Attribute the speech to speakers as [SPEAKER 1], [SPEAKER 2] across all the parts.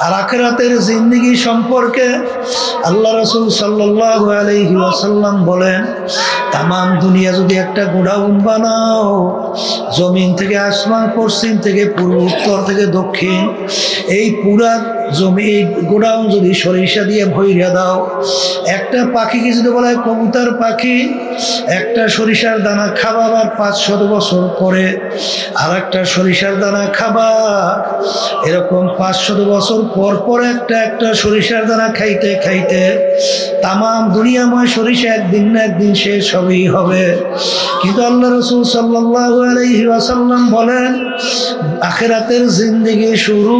[SPEAKER 1] আর আখিরাতের জিন্দেগি সম্পর্কে আল্লাহ রাসূল সাল্লাল্লাহু আলাইহি ওয়াসাল্লাম বলেন, তামাম দুনিয়া যদি একটা গোডাউন বানাও, জমিন থেকে আসমান, পশ্চিম থেকে পূর্ব, উত্তর থেকে দক্ষিণ, এই পুরা জমি গোডাউন যদি সরিষা দিয়ে ভইরা দাও, একটা পাখিকে যদি বলা হয় কবুতর পাখি, একটা সরিষার দানা খাবা আবার 500 বছর পরে আর একটা সরিষার দানা খাবা, এরকম 500 বছর পর পর একটা সরিষার দানা খাইতে খাইতে তামাম দুনিয়াময় সরিষা একদিন না একদিন শেষ হবেই হবে। কিন্তু আল্লাহ রাসূল সাল্লাল্লাহু আলাইহি ওয়াসাল্লাম বলেন, আখিরাতের জিন্দেগি শুরু,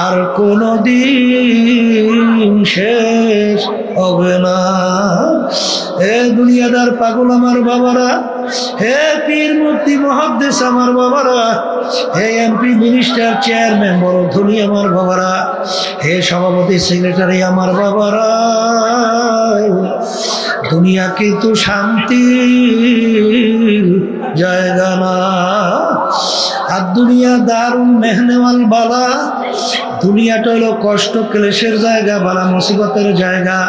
[SPEAKER 1] আর কোনদিন শেষ হবে না। হে দুনিয়াদার পাগল আমার বাবারা, হে পীর মুফতি মুহাদ্দিস আমার বাবারা, হে এমপি মিনিস্টার চেয়ারম্যান বড় ধনী আমার বাবারা, হে সভাপতি সেক্রেটারি আমার বাবারা, দুনিয়া কিন্তু শান্তির জায়গা না। আর দুনিয়া দারুন মেহনেওয়াল বালা, দুনিয়াটা হলো কষ্ট ক্লেশের জায়গা, বালা মুসিবতের জায়গা।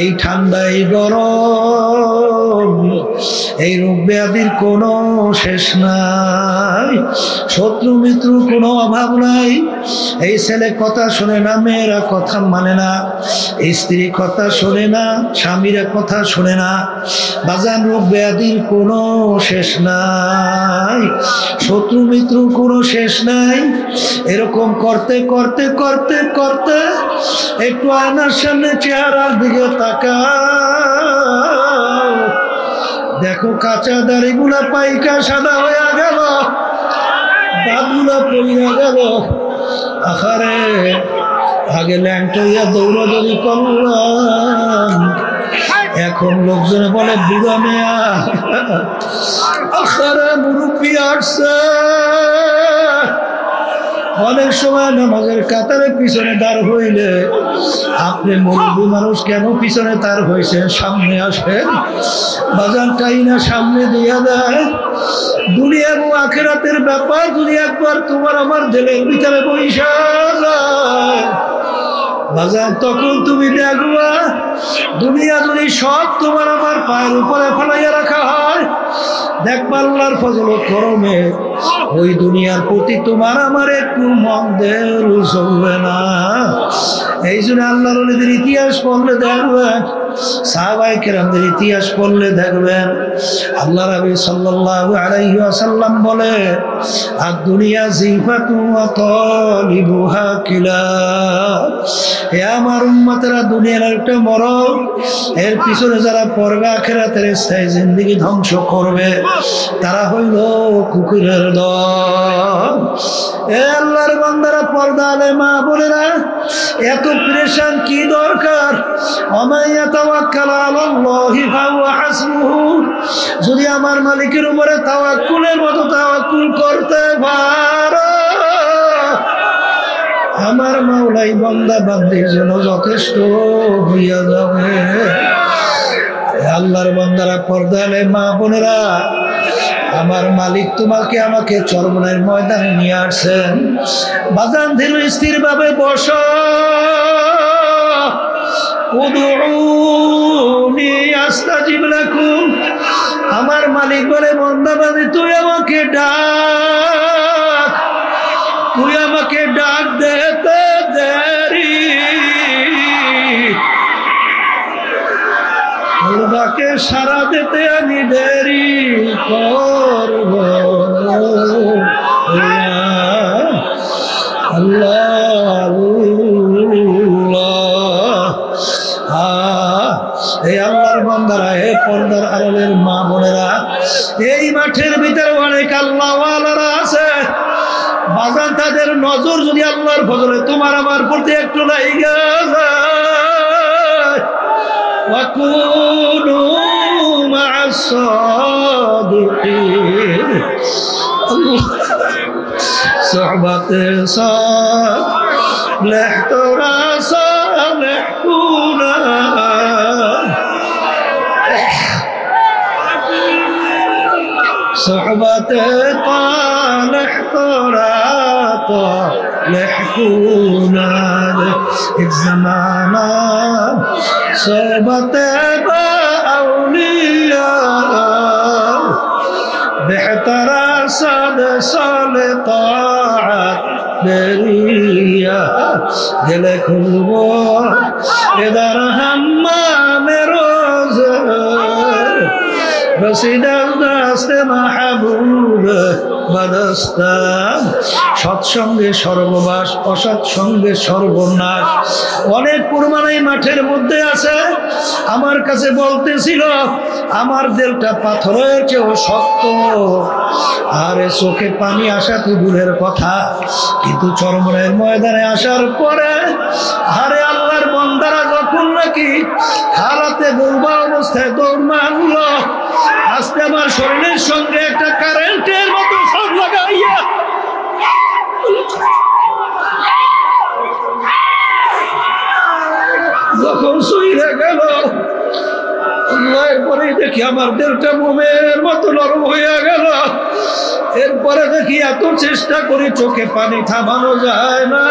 [SPEAKER 1] এই ঠান্ডা, এই গরম, এই রোগ ব্যাধির কোনো শেষ নাই, শত্রু মিত্রুর কোনো অভাব নাই। এই ছেলে কথা শোনে না, মেয়েরা কথা মানে না, স্ত্রী কথা শোনে না, স্বামীরা কথা শোনে না, বাজান রোগ ব্যাধির কোনো শেষ নাই, শত্রু মিত্রুর কোনো শেষ নাই। এরকম করতে করতে করতে করতে একটু আয়নার সামনে চেহারার দিকে তাকাও, দেখো কাঁচা দাড়িগুলা পাইকা সাদা হয়ে গেল, দাঁতগুলা পড়িয়া গেল। আখারে আগে ল্যাংটইয়া দৌড়াদৌড়ি করলাম, এখন লোকজনে বলে বুড়া মেয়া। আখারে মুরব্বি আসছে। অনেক সময় নামাজের কাতারে পিছনে দাঁড় হইলে আপনি মুরব্বী মানুষ কেন পিছনে দাঁড় হয়েছেন, সামনে আসেন। বাজানটাই না সামনে দিয়া দেয়। দুনিয়া এবং আখিরাতের ব্যাপার যদি একবার তোমার আমার দিলের ভিতরে বইসা যায় বাজান, তখন তুমি দেখবা দুনিয়া যদি সব তোমার আমার পায়ের উপরে ফেলাইয়া রাখা হয়, দেখবা আল্লাহর ফজলত করমে ওই দুনিয়ার প্রতি তোমার আমার একটু মন দেল চলবে না। এই জন্য আল্লাহর ওলিদের ইতিহাস পড়লে দেখবেন, সাহাবায়ে কেরামদের ইতিহাস পড়লে দেখবেন, আল্লাহ নবী সাল্লাল্লাহু আলাইহি ওয়াসাল্লাম বলে, আর দুনিয়া জিফাতু ওয়া তালিবুহা কিলা। হে আমার উম্মতেরা, দুনিয়ার একটা মরণ, এর পিছনে যারা পড়বে আখিরাতের স্থায়ী জিন্দেগি ধ্বংস করবে, তারা হইল কুকুরের দল। এ আল্লাহর বান্দারা, পর্দা আলে মা বোনেরা, এত প্রেশান কি দরকার? ওমাইয়া তাওয়াক্কাল আলাল্লাহি ফাহুয়া হাসবুহু। যদি আমার মালিকের উপরে তাওয়াক্কুলের মতো তাওয়াক্কুল করতে পারো, আমার মাওলাই বান্দা বান্দির জন্য যথেষ্ট হইয়া যাবে। আল্লাহর বান্দারা, পর্দা আলে মা বোনেরা, আমার মালিক তোমাকে আমাকে চরমনের ময়দানে নিয়ে আসছেন। বাজান ধীর স্থির ভাবে বসো। উদউনি আস্তাজিব লাকুম। আমার মালিক বলে, বান্দা বান্দি তুই আমাকে ডাক, তুই আমাকে ডাক দেতে দেরি, ডাকে সারা দিতে আমি দেরি করব। আল্লাহ এই আল্লাহর বান্দারা, হে পর্দার আড়ালের মা বোনেরা, এই মাঠের ভিতরে অনেক আল্লাহওয়ালারা আছে। বাজার তাদের নজর যদি আল্লাহর ফজলে তোমার আমার প্রতি একটু লাইগা যায়, ওয়াকুনু মা'আস সাদিকিন। সোহবতে সালেহ তোরা সালেহ কুনা, সোহবতে সালেহ তোরা তো لحكونا الزمانا صوبة أولياء بحتر صد صل طاعت بريا دل کھلو ادھر حمام روز رسید دست محبوب বাদস্তান সৎসঙ্গে সর্ববাস অসৎসঙ্গে সর্বনাশ। অনেক কুরবানি মাঠের মধ্যে আছে, আমার কাছে বলতেছিল আমার দিলটা পাথরের চেয়েও শক্ত, আরে চোখে পানি আসা তো দূরের কথা, কিন্তু চরমনের ময়দানে আসার পরে আরে আল্লাহর বান্দারা যখন নাকি হারাতে বলবা অবস্থায় দৌড় মারলো, আজকে আমার শরীরের সঙ্গে একটা কারেন্টের মতো শক লাগাইয়া যখন শুইরে গেল, এরপরে দেখি আমার দিলটা মোমের মতো নরম হইয়া গেল। এরপরে দেখি এত চেষ্টা করি চোখে পানি থামানো যায় না।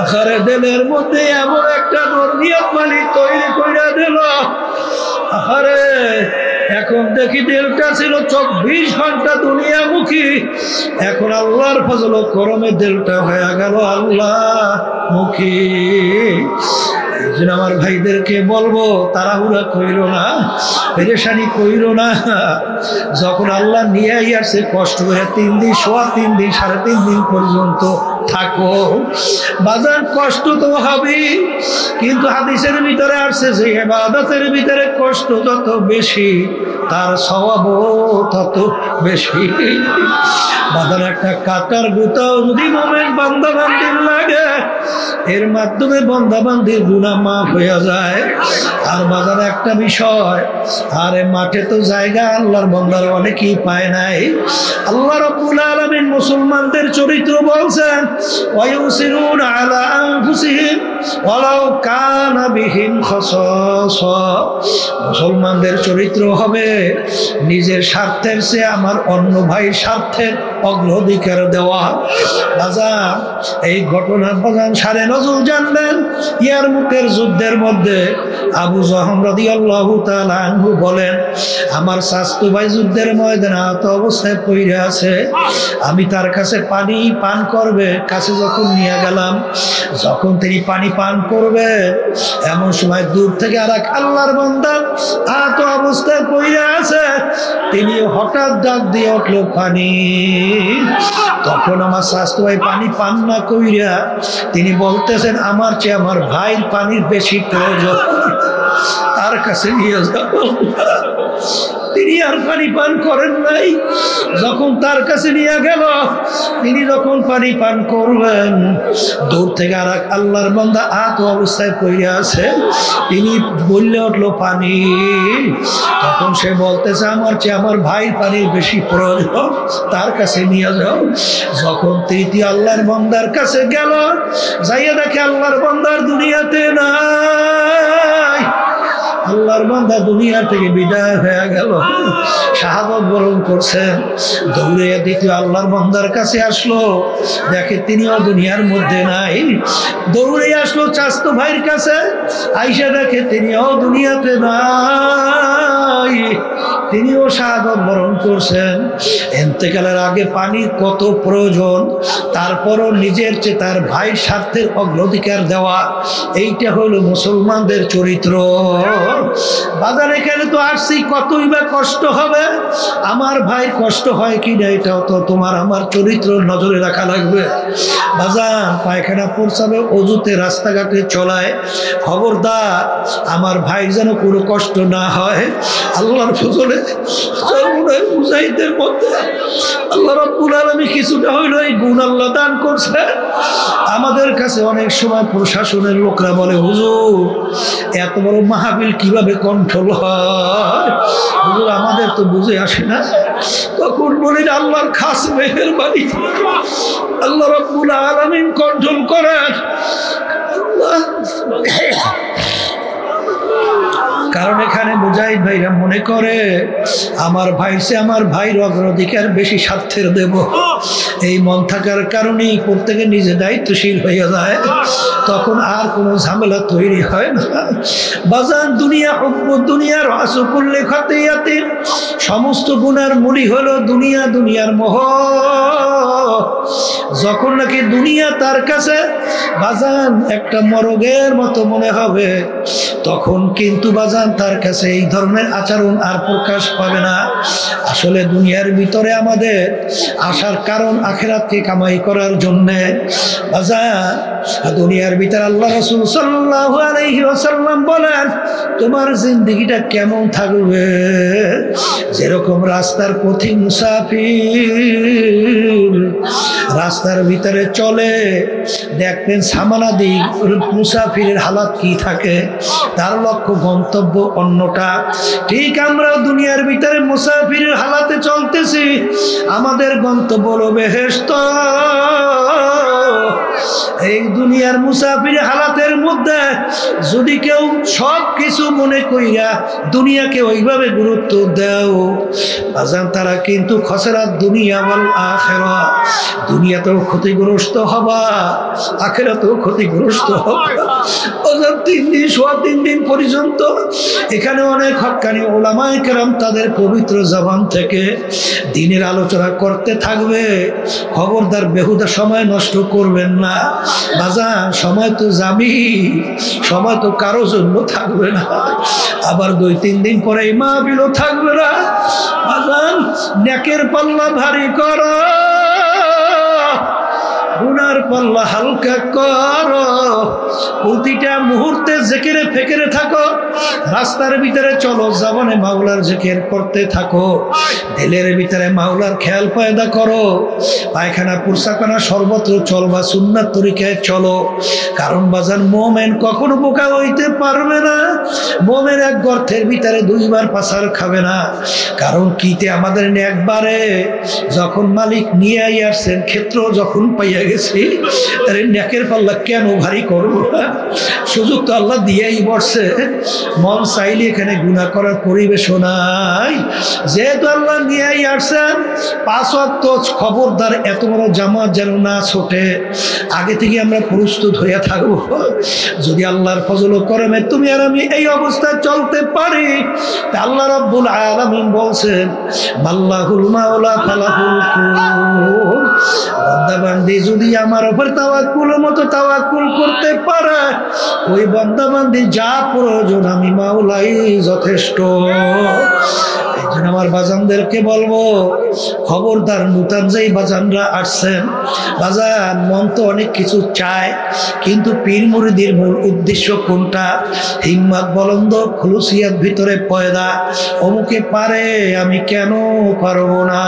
[SPEAKER 1] আখারে দিলের মধ্যে এমন একটা নিয়ত মালিক তৈরি কইরা দিল, আরে এখন দেখি দিলটা ছিল 24 ঘন্টা দুনিয়ামুখী, এখন আল্লাহর ফজল ও করমে দিলটা হয়ে গেল আল্লাহ মুখী। আমার ভাইদেরকে বলবো তাড়াহুড়া কইরো না, পেরেশানি কইরো না। যখন আল্লাহ নিয়ে আসছে কষ্ট করে 3 দিন, সোয়া 3 দিন, 3.5 দিন পর্যন্ত থাকো বাজার, কষ্ট তো হবেই, কিন্তু হাদিসের ভিতরে আসছে যে ইবাদতের ভিতরে কষ্ট যত বেশি তার সওয়াবও তত বেশি। বাজার একটা কাটার গুতাও যদি মোমেন বান্দা বান্দির লাগে, এর মাধ্যমে বান্দা বান্দির গুনাহ মাফ হয়ে যায়। আর বাজার একটা বিষয়, আরে মাঠে তো জায়গা আল্লাহর বান্দার অনেকেই পায় নাই। আল্লাহ রাব্বুল আলামিন মুসলমানদের চরিত্র বলছেন, ওয়ায়ুসিরুনা আলা আনফুসিহিম ওয়ালাউ কানা বিহিম খাসাসা। মুসলমানদের চরিত্র হবে নিজের স্বার্থের চেয়ে আমার অন্য ভাই স্বার্থের অগ্রাধিকার দেওয়া। বাজার এই ঘটনা বাজান সারে নজরুল জানলেন। ইয়ারমুকের যুদ্ধের মধ্যে আবু জহম রাদিয়াল্লাহু তাআলা আনহু বলেন, আমার চাচতো ভাই যুদ্ধের ময়দানে আহত অবস্থায় পড়ে আছে, আমি তার কাছে পানি পান করবে কাছে যখন নিয়ে গেলাম, যখন তিনি পানি পান করবে এমন সময় দূর থেকে আর এক আল্লাহর বান্দা আহত অবস্থায় পড়ে আছে, তিনি হঠাৎ ডাক দিয়ে উঠলো পানি। তখন আমার চাচতো ভাই পানি পান না কইরা তিনি বলতেছেন, আমার চেয়ে আমার ভাইয়ের পানির বেশি প্রয়োজন, তার কাছে নিয়ে যাব। তিনি আর পানি পান করেন নাই। যখন তার কাছে নিয়ে গেল, তিনি যখন পানি পান করবেন, দূর থেকে আর এক আল্লাহর বান্দা আহত অবস্থায় পড়ে আছে, তিনি বললে উঠলো পানি। তখন সে বলতেছে, আমার চেয়ে আমার ভাই পানির বেশি প্রয়োজন, তার কাছে নিয়ে যাও। যখন তৃতীয় আল্লাহর বান্দার কাছে গেল, যাইয়া দেখে আল্লাহর বান্দার দুনিয়াতে নাই। আল্লাহর বান্দা দুনিয়া থেকে বিদায় হয়ে গেল, শাহাদত বরণ করছেন। দৌড়ে দ্বিতীয় আল্লাহর বান্দার কাছে আসলো, দেখে তিনিও দুনিয়ার মধ্যে নাই। দৌড়ে আসলো চাচতো ভাইয়ের কাছে, আইসা দেখে তিনিও দুনিয়াতে নাই, তিনিও শাহাদত বরণ করছেন। ইন্তেকালের আগে পানির কত প্রয়োজন, তারপরও নিজের চেয়ে তার ভাইয়ের স্বার্থের অগ্রাধিকার দেওয়া, এইটা হলো মুসলমানদের চরিত্র। বাজার এখানে তো আসছি, কতই বা কষ্ট হবে, আমার ভাই কষ্ট হয় কি না এটাও তো তোমার আমার চরিত্র নজরে রাখা লাগবে। বাজার পায়খানা প্রস্রাবে অজুতে রাস্তাঘাটে চলায়, খবরদার আমার ভাই যেন কোনো কষ্ট না হয়। আল্লাহর ফজলে মুজাহিদের মধ্যে আল্লাহ রাব্বুল আলামিন কিছুটা হইলো এই গুণ আল্লাহ দান করছে। আমাদের কাছে অনেক সময় প্রশাসনের লোকরা বলে, হুজুর এত বড় মাহফিল কিভাবে কন্ট্রোল হয়? হুজুর আমাদের তো বুঝে আসে না। তখন বলি আল্লাহর খাস মেহেরবানি, আল্লাহ রাব্বুল আলামিন কন্ট্রোল করেন। কারণ এখানে মুজাহিদ ভাইরা মনে করে আমার ভাই সে আমার ভাইয়ের অগ্রাধিকার বেশি স্বার্থের দেব। এই মন থাকার কারণেই প্রত্যেকে নিজে দায়িত্বশীল হয়ে যায়, তখন আর কোনো ঝামেলা তৈরি হয় না। বাজান দুনিয়া হুব্বুদ দুনিয়া রাসু কুল্লি খাতিয়াতিন, সমস্ত গুনার মূলই হলো দুনিয়া, দুনিয়ার মোহ। যখন নাকি দুনিয়া তার কাছে বাজান একটা মরগের মতো মনে হবে, তখন কিন্তু বাজান তার কাছে এই ধরনের আচরণ আর প্রকাশ পাবে না। আসলে দুনিয়ার ভিতরে আমাদের আসার কারণ আখিরাতকে কামাই করার জন্যে। বাজান দুনিয়ার ভিতরে আল্লাহ রাসূল সাল্লাল্লাহু আলাইহি ওয়াসাল্লাম বলেন, তোমার জিন্দেগিটা কেমন থাকবে? যেরকম রাস্তার পথিক মুসাফির রাস্তার ভিতরে চলে, দেখবেন সামানাদি মুসাফিরের হালাত কি থাকে, তার লক্ষ্য গন্তব্য অন্যটা। ঠিক আমরা দুনিয়ার ভিতরে মুসাফিরের হালাতে চলতেছি, আমাদের গন্তব্য হলো বেহেশত। এই দুনিয়ার মুসাফির হালাতের মধ্যে যদি কেউ সব কিছু মনে কইরা দুনিয়াকে ওইভাবে গুরুত্ব দেও বাজান, তারা কিন্তু খসরাত দুনিয়া ওয়াল আখিরা, দুনিয়াতেও ক্ষতিগ্রস্ত হবা, আখিরাতেও ক্ষতিগ্রস্ত হবা। বাজান 3 দিন সোয়া 3 দিন পর্যন্ত এখানে অনেক হক্কানি ওলামায়ে কেরাম তাদের পবিত্র জবান থেকে দ্বীনের আলোচনা করতে থাকবে। খবরদার বেহুদা সময় নষ্ট করবেন না বাজান, সময় তো যাবি, সময় তো কারো জন্য থাকবে না। আবার 2-3 দিন পরে এই মাহফিলও থাকবে না বাজান। নেকের পাল্লা ভারী করো, গুনার পাল্লা হালকা করো। প্রতিটা মুহূর্তে জিকিরে ফিকিরে থাকো, রাস্তার ভিতরে চলো জবানে মাওলার জিকির করতে থাকো, দিলের ভিতরে মাওলার খেয়াল পয়দা করো। পায়খানা পুরসাখানা সর্বত্র চলবা, সুন্নাত তরিকায় চলো। কারণ বাজান মোমেন কখনো বোকা হইতে পারবে না। মোমেন এক গর্তের ভিতরে 2 বার পাছার খাবে না। কারণ কিতে আমাদের একবারে যখন মালিক নিয়ে আসছেন, ক্ষেত্র যখন পাইয়া গেছি, তার নেকের পাল্লা কেন ভারী করবো না? সুযোগ তো আল্লাহ দিয়েই বসছে, মন চাইলে এখানে গুনাহ করার পরিবেশও নাই। যেহেতু আল্লাহ নিয়েই আসছেন 5 ওয়াক্ত, খবরদার এত বড় জামাত যেন না ছোটে, আগে থেকে আমরা প্রস্তুত হয়ে থাকবো। যদি আল্লাহর ফজল ও করমে তুমি আর আমি এই অবস্থায় চলতে পারি, তা আল্লাহ রাব্বুল আলামিন বলছেন মাল্লাহুল মাওলা ফালাহুল কুল। বান্দা বান্দি যদি আমার উপর তাওয়াক্কুলের মতো তাওয়াক্কুল করতে পারে, ওই বান্দা বান্দি যা প্রয়োজন আমি মাওলাই যথেষ্ট। এই জন্য আমার বাজানদেরকে বলবো, খবরদার নূতন যেই বাজানরা আসছেন, বাজান মন তো অনেক কিছু চায়, কিন্তু পীর মুরিদির মূল উদ্দেশ্য কোনটা? হিম্মত বলন্দ খুলুসিয়াত ভিতরে পয়দা, অমুকে পারে আমি কেন পারবো না?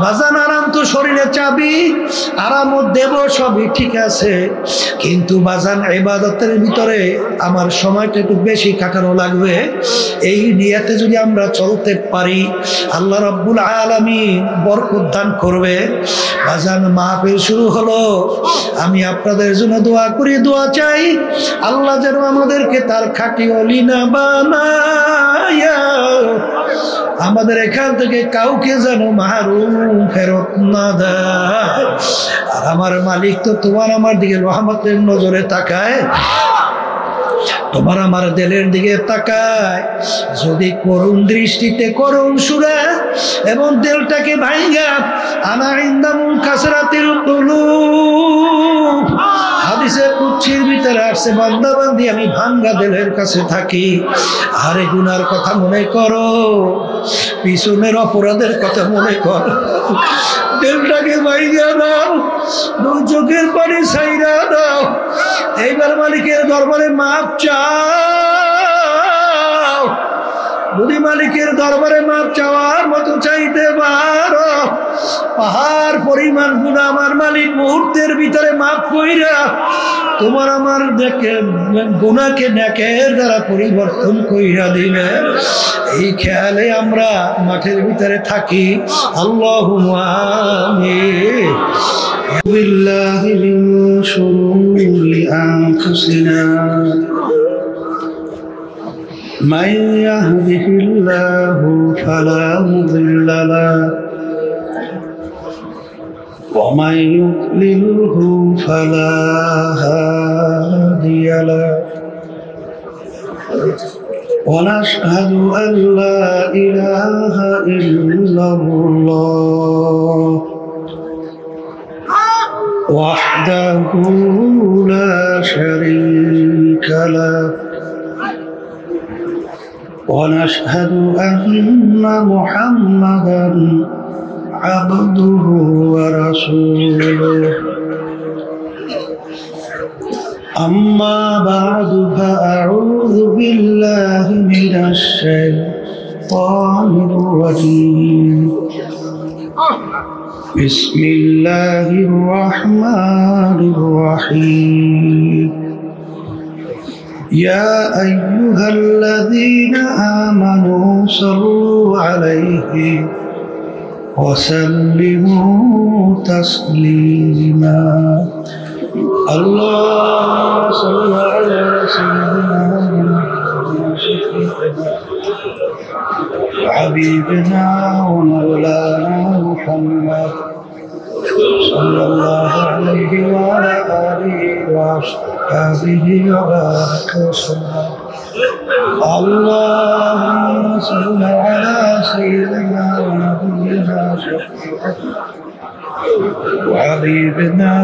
[SPEAKER 1] বাজান আরাম তো শরীরে চাবি, আরামও দেব, সবই ঠিক আছে, কিন্তু বাজান ইবাদতের ভিতরে আমার সময়টা একটু বেশি কাটানো লাগবে। এই নিয়তে যদি আমরা চলতে পারি, আল্লাহ রাব্বুল আলামিন বরকত দান করবে। বাজান মাহফিল শুরু হলো, আমি আপনাদের জন্য দোয়া করি, দোয়া চাই আল্লাহ যেন আমাদেরকে তার খাঁটি ওলি না বানায়া আমাদের এখান থেকে কাউকে যেন মাহরুম ফেরত না দেয়। আর আমার মালিক তো তোমার আমার দিকে রহমতের নজরে তাকায়, তোমার আমার দিলের দিকে তাকায়। যদি করুণ দৃষ্টিতে করুণ সুরে এবং দিলটাকে ভাঙা আনা ইন্দামুল কাসরাতিল কুলুব, হাদিসে কুদসির ভিতরে আসছে বান্দা বান্দি আমি ভাঙ্গা দিলের কাছে থাকি। আরে গুনার কথা মনে করো, পিছনের অপরাধের কথা মনে করো, দিলটাকে ভাঙা দাও, 2 চোখের পানি ছাইরা দাও। এইবার মালিকের দরবারে মাপ চাও। যদি মালিকের দরবারে মাপ চাওয়ার মতো চাইতে পারো, পাহাড় পরিমাণ গুনাহ আমার মালিক মুহূর্তের ভিতরে মাফ কইরা তোমার আমার গুনাহকে নেকের দ্বারা পরিবর্তন কইরা দিবে। এই খেয়ালে আমরা মাঠের ভিতরে থাকি। আল্লাহুম্মা আমিন। বিল্লাহি মিন শুরুরি আনফুসিনা من يهده الله فلا مضل له ومن يضلله فلا هادي له ونشهد أن لا إله إلا الله وحده لا شريك له ونشهد أن محمدا عبده ورسوله أما بعد فأعوذ بالله من الشيطان الرجيم بسم الله الرحمن الرحيم يا أيها الذين آمنوا صلوا عليه وسلموا تسليما اللهم صل على سيدنا حبيبنا ومولانا محمد صلى الله عليه وعلى آله وصحبه وبارك وسلم اللهم صل على سيدنا ونبينا وحبيبنا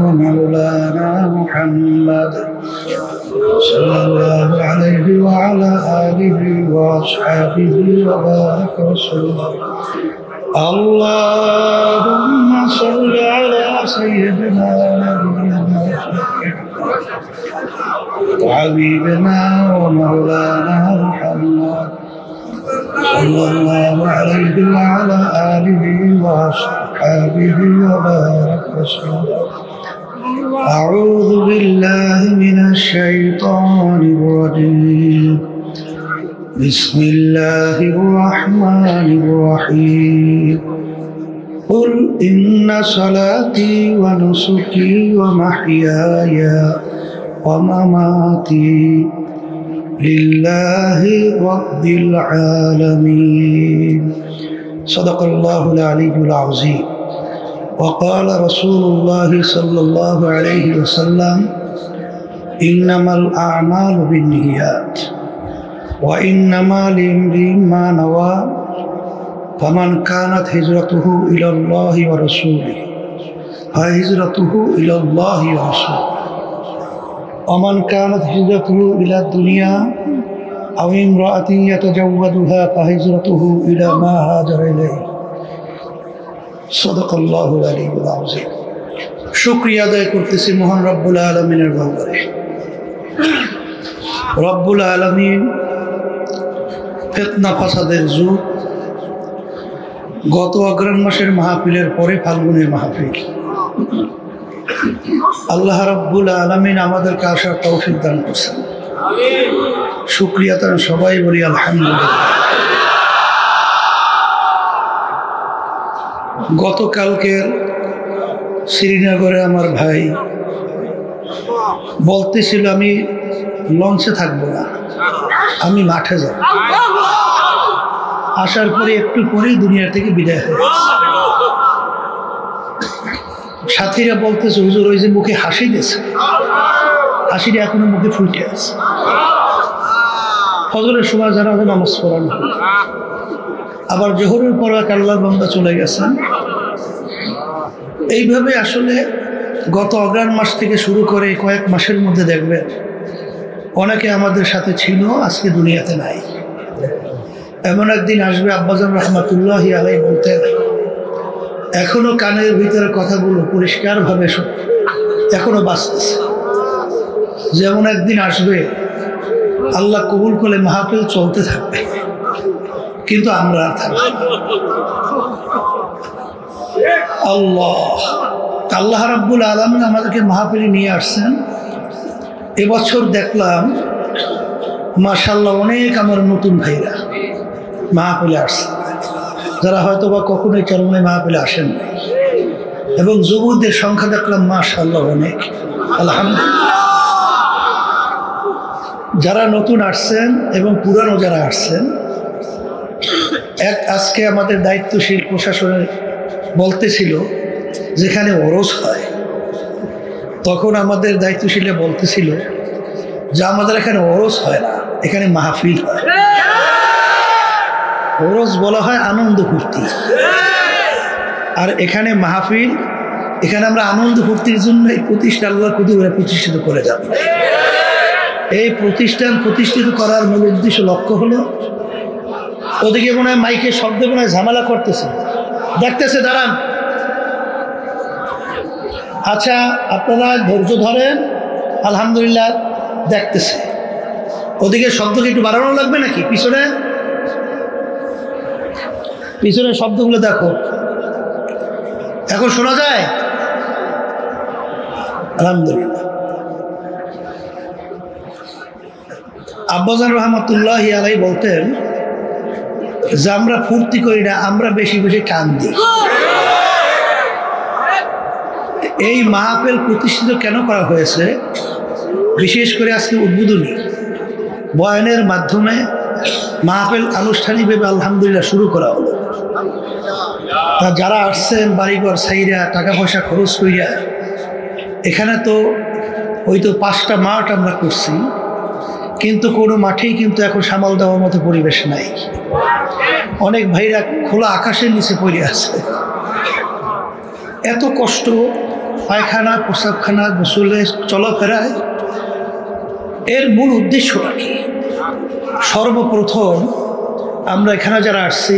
[SPEAKER 1] ومولانا محمد صلى الله عليه وعلى آله وصحبه وبارك وسلم اللهم صل على سيدنا ونبينا وحبيبنا ومولانا محمد صلى الله عليه وعلى آله وصحبه وبارك وسلم أعوذ بالله من الشيطان الرجيم بسم الله الرحمن الرحيم قل إن صلاتي ونسكي ومحياي ومماتي لله رب العالمين صدق الله العلي العظيم وقال رسول الله صلى الله عليه وسلم إنما الأعمال بالنيات وإنما لامرئ ما نوى فمن كانت هجرته إلى الله ورسوله فهجرته إلى الله ورسوله ومن كانت هجرته إلى الدنيا أو امرأة يتزوجها فهجرته إلى ما هاجر إليه صدق الله العلي العظيم শুকরিয়া আদায় করতেছি মহান রব্বুল আলামিনের দরবারে। রব্বুল আলামিন ফিতনা ফাসাদের যুগ, গত অগ্রহায়ণ মাসের মাহফিলের পরে ফাল্গুনের মাহফিল, আল্লাহ রাব্বুল আলামিন আমাদেরকে আসার তৌফিক দান করছেন। শুকরিয়া তার সবাই বলি আলহামদুলিল্লাহ। গতকালকের শ্রীনগরে আমার ভাই বলতেছিল আমি লঞ্চে থাকবো না, আমি মাঠে যাব। আসার পরে একটু পরেই দুনিয়া থেকে বিদায় হয়ে গেছে। সাথীরা বলতেছে হুজুর ওই যে মুখে হাসি গেছে, হাসিটা এখনো মুখে ফুটে আছে। ফজরের সময় যারা নামাজ পড়ানো, আবার জোহরের পর এক আল্লাহর বান্দা চলে গেছেন। এইভাবে আসলে গত অগ্রহায়ণ মাস থেকে শুরু করে কয়েক মাসের মধ্যে দেখবেন অনেকে আমাদের সাথে ছিল, আজকে দুনিয়াতে নাই। এমন একদিন আসবে, আব্বাজান রহমাতুল্লাহি আলাইহি বলতেন, এখনো কানের ভিতরে কথাগুলো পরিষ্কারভাবে এখনো বাঁচতেছে। যেমন একদিন আসবে, আল্লাহ কবুল করলে মাহফিল চলতে থাকবে, কিন্তু আমরা আর থাকবো না। আল্লাহ রাব্বুল আলামিন আমাদেরকে মাহফিলে নিয়ে আসছেন। এবছর দেখলাম মাশাআল্লাহ অনেক আমার নতুন ভাইরা মাহফিলে আসছে, যারা হয়তো বা কখনোই চরমে মাহফিলে আসেন না। এবং যুবকদের সংখ্যা দেখলাম মাশাআল্লাহ অনেক, আলহামদুলিল্লাহ। যারা নতুন আসছেন এবং পুরানো যারা আসছেন, আজকে আমাদের দায়িত্বশীল প্রশাসনের বলতেছিল যেখানে ওরস হয়, তখন আমাদের দায়িত্বশীলে বলতেছিল যে আমাদের এখানে ওরস হয় না, এখানে মাহফিল হয়। ওরস বলা হয় আনন্দ ফুর্তি, আর এখানে মাহফিল। এখানে আমরা আনন্দ ফুর্তির জন্য এই প্রতিষ্ঠান আল্লাহ কুতুবে প্রতিষ্ঠিত করে যাব। এই প্রতিষ্ঠান প্রতিষ্ঠিত করার মূল উদ্দেশ্য লক্ষ্য হলো, ওদিকে মনে হয় মাইকের শব্দে মনে হয় ঝামেলা করতেছে, দেখতেছে, দাঁড়ান। আচ্ছা, আপনারা ধৈর্য ধরেন, আলহামদুলিল্লাহ দেখতেছে। ওদিকে শব্দকে একটু বাড়ানো লাগবে নাকি? পিছনে শব্দগুলো দেখো, এখন শোনা যায়? আলহামদুলিল্লাহ। আব্বাজান রহমতুল্লাহ আলাইহি বলতেন যে আমরা ফুর্তি করি না, আমরা বেশি বেশি কান্দি। এই মাহফিল প্রতিষ্ঠিত কেন করা হয়েছে? বিশেষ করে আজকে উদ্বোধনী বয়ানের মাধ্যমে মাহফিল আনুষ্ঠানিকভাবে আলহামদুলিল্লাহ শুরু করা হলো। তা যারা আসছেন বাড়িঘর সাইরা টাকা পয়সা খরচ কইরা, এখানে তো ওই তো 5টা মাঠ আমরা করছি, কিন্তু কোনো মাঠেই কিন্তু এখন সামাল দেওয়ার মতো পরিবেশ নাই। অনেক ভাইরা খোলা আকাশের নিচে পড়ে আছে। এত কষ্ট, পায়খানা, প্রসাবখানা, গোসলে, চলাফেরায়। এর মূল উদ্দেশ্যটা কি? সর্বপ্রথম আমরা এখানে যারা আসছি,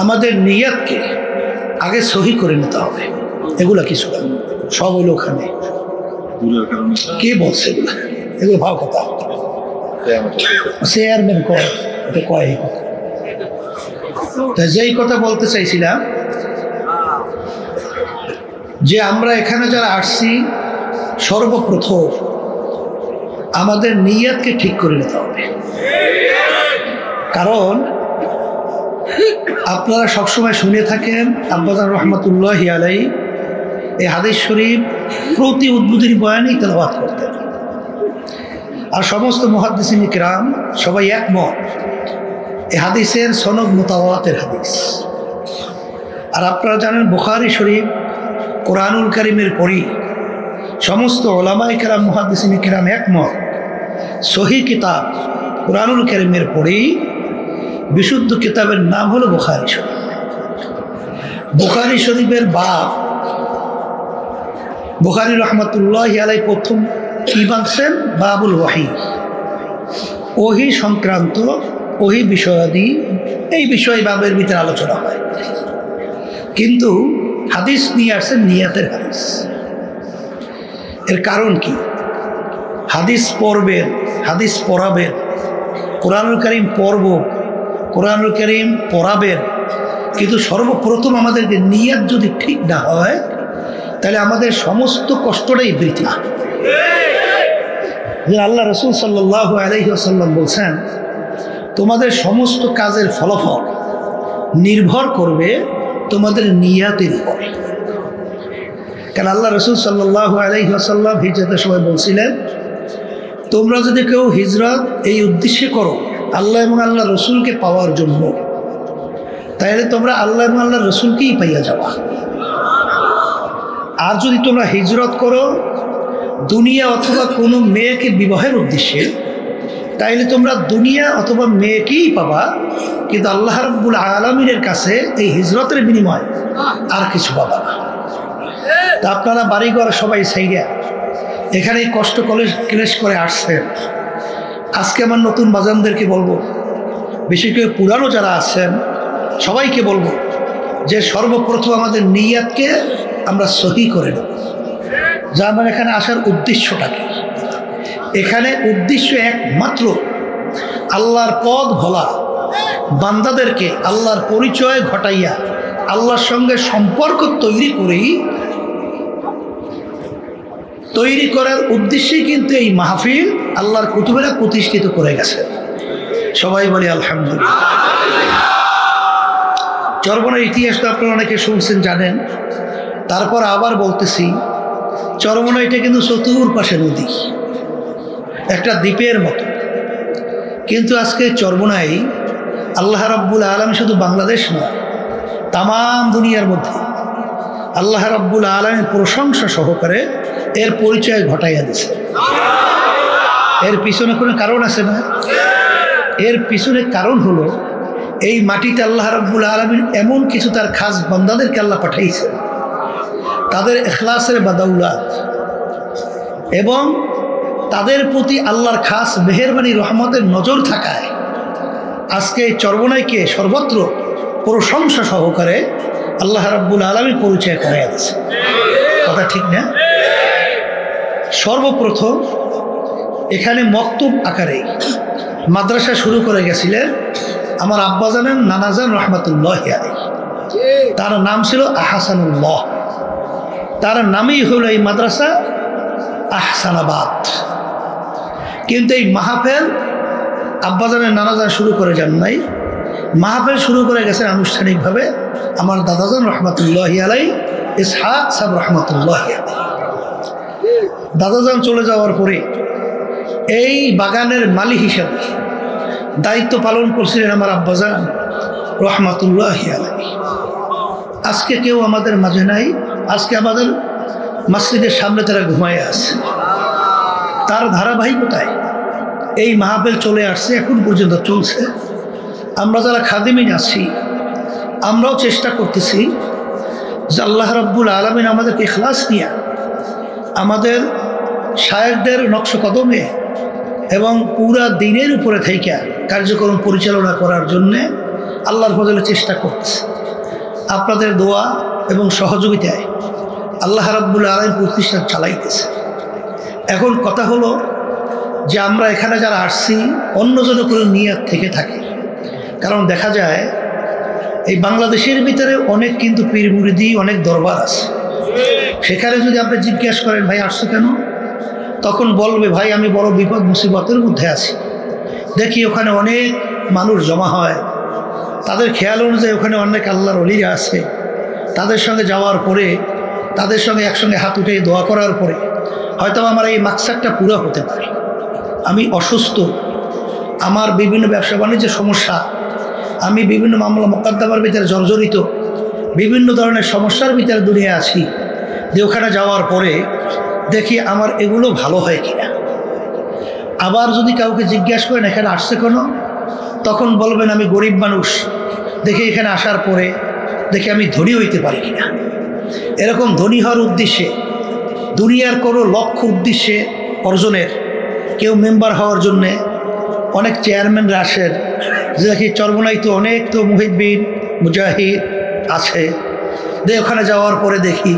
[SPEAKER 1] আমাদের নিয়তকে আগে সহি করে নিতে হবে। এগুলা কিছু সব হইল ওখানে কে বলছে এগুলা? এগুলো ভাব কথা, চেয়ারম্যান কয় এই কথা। তা যেই কথা বলতে চাইছিলাম যে আমরা এখানে যারা আসছি, সর্বপ্রথম আমাদের নিয়তকে ঠিক করে নিতে হবে। কারণ আপনারা সবসময় শুনে থাকেন আব্বাজান রহমতুল্লাহ আলাইহি এই হাদিস শরীফ প্রতি উদ্বোধনী বয়ানেই তেলাওয়াত করতেন, আর সমস্ত মুহাদ্দিসিন কিরাম সবাই একমত এই হাদিসের সনদ মুতাওয়াতির হাদিস। আর আপনারা জানেন বুখারী শরীফ কোরআনুল কারীমের পরই সমস্ত উলামায়ে কেরাম মুহাদ্দিসিন কিরাম একমত, সহিহ কিতাব কোরআনুল কারীমের পরই বিশুদ্ধ কিতাবের নাম হলো বুখারী শরীফ। বুখারী শরীফের বাব বুখারী রহমতুল্লাহ আলাইহি প্রথম কি বাঁধছেন? বাবুল ওয়াহি, ওহি সংক্রান্ত ওহি বিষয়াদি, এই বিষয় বাবের ভিতরে আলোচনা হয়। কিন্তু হাদিস নিয়ে আসছেন নিয়াতের হাদিস। এর কারণ কি? হাদিস পড়বেন, হাদিস পড়াবেন, কোরআনুল কারীম পড়ব, কোরআনুল কারীম পড়াবেন, কিন্তু সর্বপ্রথম আমাদেরকে নিয়াত যদি ঠিক না হয়, তাহলে আমাদের সমস্ত কষ্টটাই বৃথা। আল্লাহ রাসূল সাল্লাল্লাহু আলাইহি ওয়াসাল্লাম বলছেন, তোমাদের সমস্ত কাজের ফলাফল নির্ভর করবে তোমাদের নিয়াতের উপরে। কারণ আল্লাহ রাসূল সাল্লাল্লাহু আলাইহি ওয়াসাল্লাম হিজরতের সময় বলছিলেন, তোমরা যদি কেউ হিজরত এই উদ্দেশ্যে করো আল্লাহ এবং আল্লাহ রসুলকে পাওয়ার জন্য, তাহলে তোমরা আল্লাহ এবং আল্লাহ রসুলকেই পাইয়া যাওয়া। আর যদি তোমরা হিজরত করো দুনিয়া অথবা কোনো মেয়েকে বিবাহের উদ্দেশ্যে, তাইলে তোমরা দুনিয়া অথবা মেয়েকেই পাবা, কিন্তু আল্লাহ রাব্বুল আলামিনের কাছে এই হিজরতের বিনিময় আর কিছু পাবা না। তা আপনারা বাড়িঘর সবাই সাইরা এখানে কষ্ট ক্লেশ করে আসছেন। আজকে আমার নতুন বাজানদেরকে বলবো, বিশেষ করে পুরানো যারা আছেন সবাইকে বলবো যে সর্বপ্রথম আমাদের নিয়াতকে আমরা সহি করে নেব। যা আমার এখানে আসার উদ্দেশ্যটা কি? এখানে উদ্দেশ্য একমাত্র আল্লাহর পথ ভোলা, বান্দাদেরকে আল্লাহর পরিচয় ঘটাইয়া আল্লাহর সঙ্গে সম্পর্ক তৈরি করার উদ্দেশ্যেই কিন্তু এই মাহফিল আল্লাহর কুতুবেরা প্রতিষ্ঠিত করে গেছে। সবাই বলি আলহামদুলিল্লাহ। চরমনার ইতিহাস তো আপনারা অনেকে শুনছেন, জানেন। তারপর আবার বলতেছি, চরমনা এটা কিন্তু চতুর্পাশে নদী, একটা দ্বীপের মতো। কিন্তু আজকে চরমনায় আল্লাহ রাব্বুল আলামিন শুধু বাংলাদেশ নয়, তাম দুনিয়ার মধ্যে আল্লাহ রাব্বুল আলামিন প্রশংসা সহকারে এর পরিচয় ঘটাইয়া দিছে। এর পিছনে কোনো কারণ আছে না? এর পিছনে কারণ হলো এই মাটিতে আল্লাহ রাব্বুল আলামিন এমন কিছু তার খাস বান্দাদেরকে আল্লাহ পাঠাইছে, তাদের ইখলাসের বাদাউলাত এবং তাদের প্রতি আল্লাহর খাস মেহেরবানি রহমতের নজর থাকায় আজকে এই চরবনাইকে সর্বত্র প্রশংসা সহকারে আল্লাহ রাব্বুল আলামিন পরিচয় করাইয়া দিয়েছে। কথা ঠিক না? সর্বপ্রথম এখানে মক্তব আকারে মাদ্রাসা শুরু করে গেছিলেন আমার আব্বাজানের নানাজান রহমাতুল্লাহি আলাইহি। তার নাম ছিল আহসানুল্লাহ। তার নামেই হলো এই মাদ্রাসা আহসানাবাদ। কিন্তু এই মাহফিল আব্বাজানের নানাজান শুরু করে যান নাই, মাহফিল শুরু করে গেছেন আনুষ্ঠানিকভাবে আমার দাদাজান রহমাতুল্লাহি আলাইহি, ইসহাক সাহেব রহমাতুল্লাহি আলাইহি। দাদাজান চলে যাওয়ার পরে এই বাগানের মালিক হিসাবে দায়িত্ব পালন করছিলেন আমার আব্বাজান রহমাতুল্লাহি আলাইহি। আজকে কেউ আমাদের মাঝে নাই, আজকে আমাদের মসজিদের সামনে তারা ঘুমায় আছে। তার ধারাবাহিকতায় এই মাহফিল চলে আসছে, এখন পর্যন্ত চলছে। আমরা যারা খাদিমিন আছি আমরাও চেষ্টা করতেছি যে আল্লাহ রাব্বুল আলামিন আমাদেরকে ইখলাস নিয়ে আমাদের শায়েখদের নকশ কদমে এবং পুরা দিনের উপরে থেকে কার্যক্রম পরিচালনা করার জন্যে আল্লাহর ফজলে চেষ্টা করতেছে। আপনাদের দোয়া এবং সহযোগিতায় আল্লাহ রাব্বুল আলামিন প্রতিষ্ঠান চালাইতেছে। এখন কথা হলো যে আমরা এখানে যারা আসছি অন্যজন কোনো নিয়ত থেকে থাকে, কারণ দেখা যায় এই বাংলাদেশের ভিতরে অনেক কিন্তু পীর মুরিদি অনেক দরবার আছে। সেখানে যদি আপনি জিজ্ঞাসা করেন ভাই আসছো কেন, তখন বলবে ভাই আমি বড় বিপদ মুসিবতের মধ্যে আছি। দেখি ওখানে অনেক মানুষ জমা হয়, তাদের খেয়াল অনুযায়ী ওখানে অনেক আল্লাহর ওলিরা আছে। তাদের সঙ্গে যাওয়ার পরে তাদের সঙ্গে একসঙ্গে হাত উঠে দোয়া করার পরে হয়তো আমার এই মাকসাদটা পুরো হতে পারে। আমি অসুস্থ, আমার বিভিন্ন ব্যবসা বাণিজ্যের সমস্যা, আমি বিভিন্ন মামলা মোকদ্দমার ভিতরে জর্জরিত, বিভিন্ন ধরনের সমস্যার ভিতরে দুনিয়া আছি, যে ওখানে যাওয়ার পরে দেখি আমার এগুলো ভালো হয় কিনা। আবার যদি কাউকে জিজ্ঞাসা করেন এখানে আসছে কোনো, তখন বলবেন আমি গরিব মানুষ, দেখি এখানে আসার পরে দেখি আমি ধনী হইতে পারি কিনা। এরকম ধনী হওয়ার উদ্দেশ্যে, দুনিয়ার কোনো লক্ষ্য উদ্দেশ্যে অর্জনের, কেউ মেম্বার হওয়ার জন্যে অনেক চেয়ারম্যানরা আসেন, যে দেখি চরমনাই তো অনেক তো মুহিদ্দিন মুজাহিদ আছে, ওখানে যাওয়ার পরে দেখি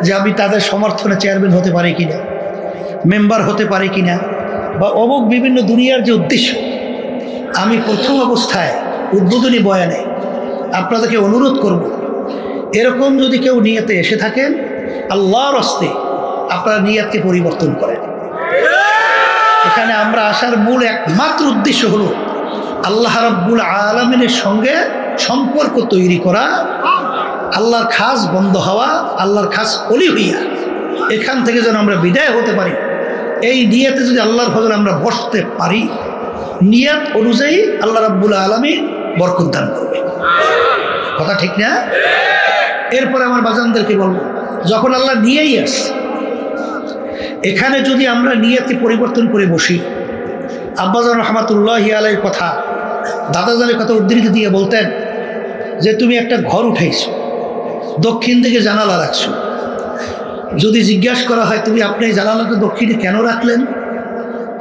[SPEAKER 1] যে আমি তাদের সমর্থনে চেয়ারম্যান হতে পারি কিনা, মেম্বার হতে পারি কিনা, বা অমুক বিভিন্ন দুনিয়ার যে উদ্দেশ্য। আমি প্রথম অবস্থায় উদ্বোধনী বয়ানে আপনাদেরকে অনুরোধ করব, এরকম যদি কেউ নিয়তে এসে থাকেন আল্লাহর হস্তে আপনারা নিয়তকে পরিবর্তন করেন। এখানে আমরা আসার মূল একমাত্র উদ্দেশ্য হলো আল্লাহ রাব্বুল আলামিনের সঙ্গে সম্পর্ক তৈরি করা, আল্লাহর খাস বন্ধ হওয়া, আল্লাহর খাস ওলি হইয়া এখান থেকে যেন আমরা বিদায় হতে পারি। এই নিয়তে যদি আল্লাহর ফজলে আমরা বসতে পারি, নিয়ত অনুযায়ী আল্লাহ রাব্বুল আলামিন বরকত দান করবে। কথা ঠিক না? এরপরে আমার বাজানদেরকে বলবো, যখন আল্লাহ নিয়েই আসে, এখানে যদি আমরা নিয়তকে পরিবর্তন করে বসি, আব্বাজান রহমাতুল্লাহি আলাইহির কথা, দাদাজানের কথা উদ্ধৃতি দিয়ে বলতেন যে তুমি একটা ঘর উঠাইছো, দক্ষিণ দিকে জানালা রাখছো। যদি জিজ্ঞাসা করা হয় তুমি আপনি এই জানালাটা দক্ষিণে কেন রাখলেন,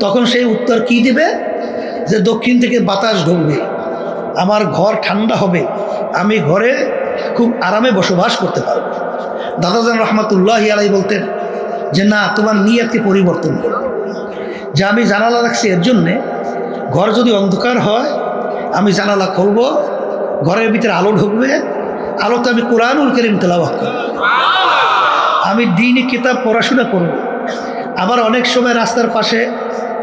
[SPEAKER 1] তখন সেই উত্তর কি দিবে যে দক্ষিণ থেকে বাতাস ঢুকবে, আমার ঘর ঠান্ডা হবে, আমি ঘরে খুব আরামে বসবাস করতে পারব। দাদাজান রহমাতুল্লাহি আলাইহি বলতেন যে না, তোমার নিয়তকে পরিবর্তন করো, যে আমি জানালা রাখছি এর জন্যে ঘর যদি অন্ধকার হয় আমি জানালা খুলব, ঘরের ভিতরে আলো ঢুকবে, আলোতে আমি কোরআনুল কারীম তেলাওয়াত করব, আমি দ্বীনি কিতাব পড়াশোনা করব। আবার অনেক সময় রাস্তার পাশে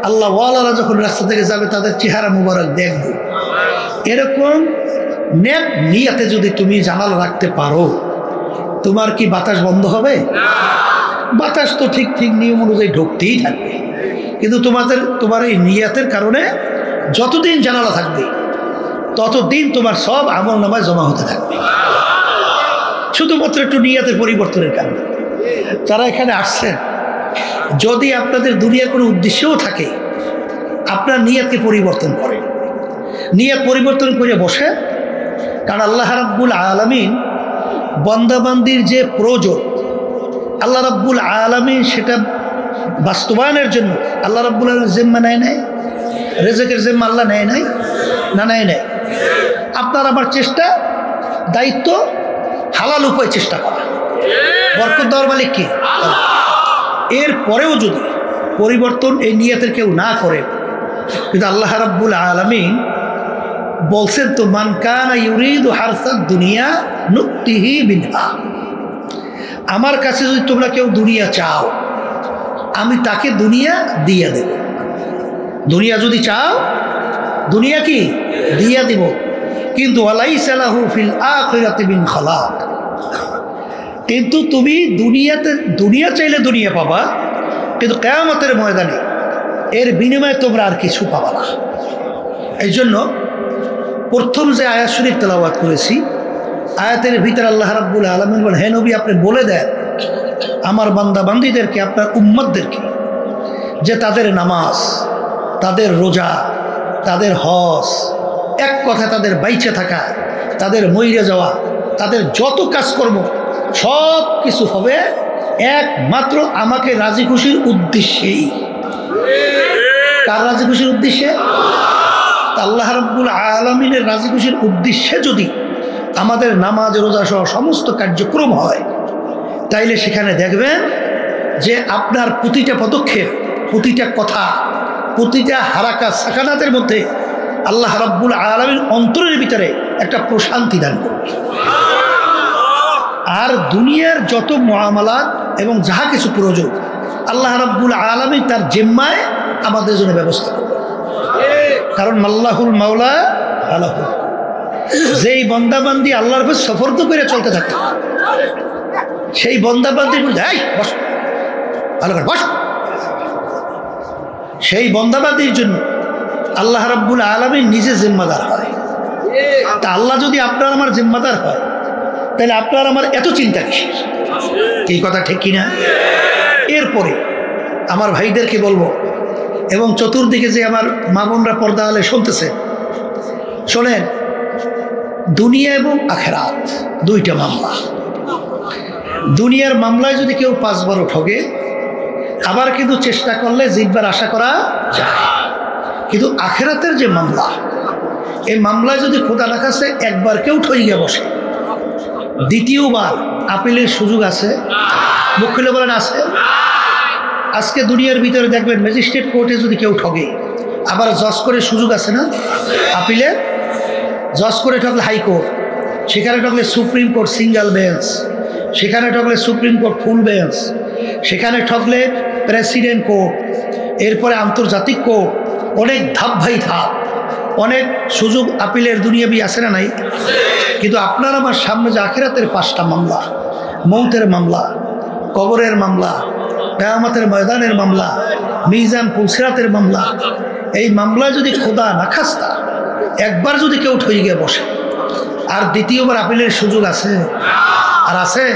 [SPEAKER 1] আল্লাহ ওয়ালারা যখন রাস্তা থেকে যাবে তাদের চেহারা মুবারক দেখব। এরকম নেক নিয়াতে যদি তুমি জানালা রাখতে পারো, তোমার কি বাতাস বন্ধ হবে? বাতাস তো ঠিক ঠিক নিয়ম অনুযায়ী ঢুকতেই থাকবে, কিন্তু তোমার এই নিয়াতের কারণে যতদিন জানালা থাকবে ততদিন তোমার সব আমল নামায় জমা হতে থাকবে। শুধুমাত্র একটু নিয়াতের পরিবর্তনের কারণে। তারা এখানে আসছেন, যদি আপনাদের দুনিয়ার কোনো উদ্দেশ্যও থাকে, আপনার নিয়াতকে পরিবর্তন করেন, নিয়াত পরিবর্তন করে বসে। কারণ আল্লাহ রাব্বুল আলামিন বান্দাবান্দির যে প্রয়োজন, আল্লাহ রাব্বুল আলামিন সেটা বাস্তবায়নের জন্য আল্লাহ রাব্বুল আলামিন জিম্মা নেয় নাই, রিজিকের জিম্মা আল্লাহ নেয় নাই, না নেয় নাই। আপনার আমার চেষ্টা, দায়িত্ব হালাল উপায় চেষ্টা করা, বরকত দেওয়ার মালিক কে? এর পরেও যদি পরিবর্তন এই নিয়তের কেউ না করে, কিন্তু আল্লাহ রাব্বুল আলামিন বলছেন তো, মান কানা ইউরিদু হারসাদ দুনিয়া নুতিহি বিনহা, আমার কাছে যদি তোমরা কেউ দুনিয়া চাও, আমি তাকে দুনিয়া দিয়ে দেব। দুনিয়া যদি চাও, দুনিয়া কি দিয়ে দেব, কিন্তু ওয়ালাইসা লাহু ফিল আখিরাতি মিন খালাক, কিন্তু তুমি দুনিয়া চাইলে দুনিয়া পাবা, কিন্তু কিয়ামতের ময়দানে এর বিনিময়ে তোমরা আর কিছু পাবা না। এই জন্য প্রথম যে আয়াত শরীফ তেলাওয়াত করেছি, আয়াতের ভিতরে আল্লাহ রাব্বুল আলামিন বলেন, হে নবী আপনি বলে দেন আমার বান্দা বান্দীদেরকে, আপনার উম্মতদেরকে, যে তাদের নামাজ, তাদের রোজা, তাদের হজ, এক কথায় তাদের বাইচে থাকা, তাদের মইরে যাওয়া, তাদের যত কাজকর্ম সব কিছু হবে একমাত্র আমাকে রাজি খুশির উদ্দেশ্যেই। কার রাজি খুশির উদ্দেশ্যে? আল্লাহ রাব্বুল আলামিনের রাজি খুশির উদ্দেশ্যে যদি আমাদের নামাজ, রোজা সহ সমস্ত কার্যক্রম হয়, তাইলে সেখানে দেখবেন যে আপনার প্রতিটা পদক্ষেপ, প্রতিটা কথা, প্রতিটা হারাকা সাকানাতের মধ্যে আল্লাহ রাব্বুল আলামিন অন্তরের ভিতরে একটা প্রশান্তি দান করবে। আর দুনিয়ার যত মুআমালাত এবং যাহা কিছু প্রয়োজন আল্লাহ রাব্বুল আলামিন তার জিম্মায় আমাদের জন্য ব্যবস্থা করবে। কারণ আল্লাহুল মাওলা আলাহু, যেই বন্দাবান্দি আল্লাহর উপর সফর্দ করে চলতে থাকে, সেই বন্দাবান্দির বস, ভালো করে বস, সেই বন্দাবান্দির জন্য আল্লাহ রাব্বুল আলামিন নিজে জিম্মাদার হয়। তা আল্লাহ যদি আপনার আমার জিম্মাদার হয়, তাহলে আপনার আমার এত চিন্তা কিসের? এই কথা ঠিক কিনা? এরপরে আমার ভাইদেরকে বলবো, এবং চতুর্দিকে যে আমার মা বোনরা পর্দা আলে শুনতেছে, শোনেন, দুনিয়া এবং আখেরাত দুইটা মামলা। দুনিয়ার মামলায় যদি কেউ 5 বারও ঠগে, আবার কিন্তু চেষ্টা করলে জিতবার আশা করা যায়। কিন্তু আখেরাতের যে মামলা, এই মামলায় যদি খোদা না কাছে একবার কেউ ঠই গিয়ে বসে, দ্বিতীয়বার আপিলের সুযোগ আছে? মুখ খুলে বলেন আছে? আজকে দুনিয়ার ভিতরে দেখবেন ম্যাজিস্ট্রেট কোর্টে যদি কেউ ঠগে, আবার জজ করে সুযোগ আছে না আপিলে? জজ করে ঠকলে হাইকোর্ট, সেখানে ঠকলে সুপ্রিম কোর্ট সিঙ্গেল বেঞ্চ, সেখানে ঠকলে সুপ্রিম কোর্ট ফুল বেঞ্চ, সেখানে ঠকলে প্রেসিডেন্ট কোর্ট, এরপরে আন্তর্জাতিক কোর্ট, অনেক ধাপ ভাই ধাপ, অনেক সুযোগ আপিলের দুনিয়াবি আছে না নাই? কিন্তু আপনার আমার সামনে যে আখিরাতের 5টা মামলা, মৌতের মামলা, কবরের মামলা, কিয়ামতের ময়দানের মামলা, মিজান পুলসিরাতের মামলা, এই মামলা যদি খোদা না খাস্তা একবার যদি কেউ ঠই গিয়ে বসে, আর দ্বিতীয়বার আপিলের সুযোগ আছে? আর আছে?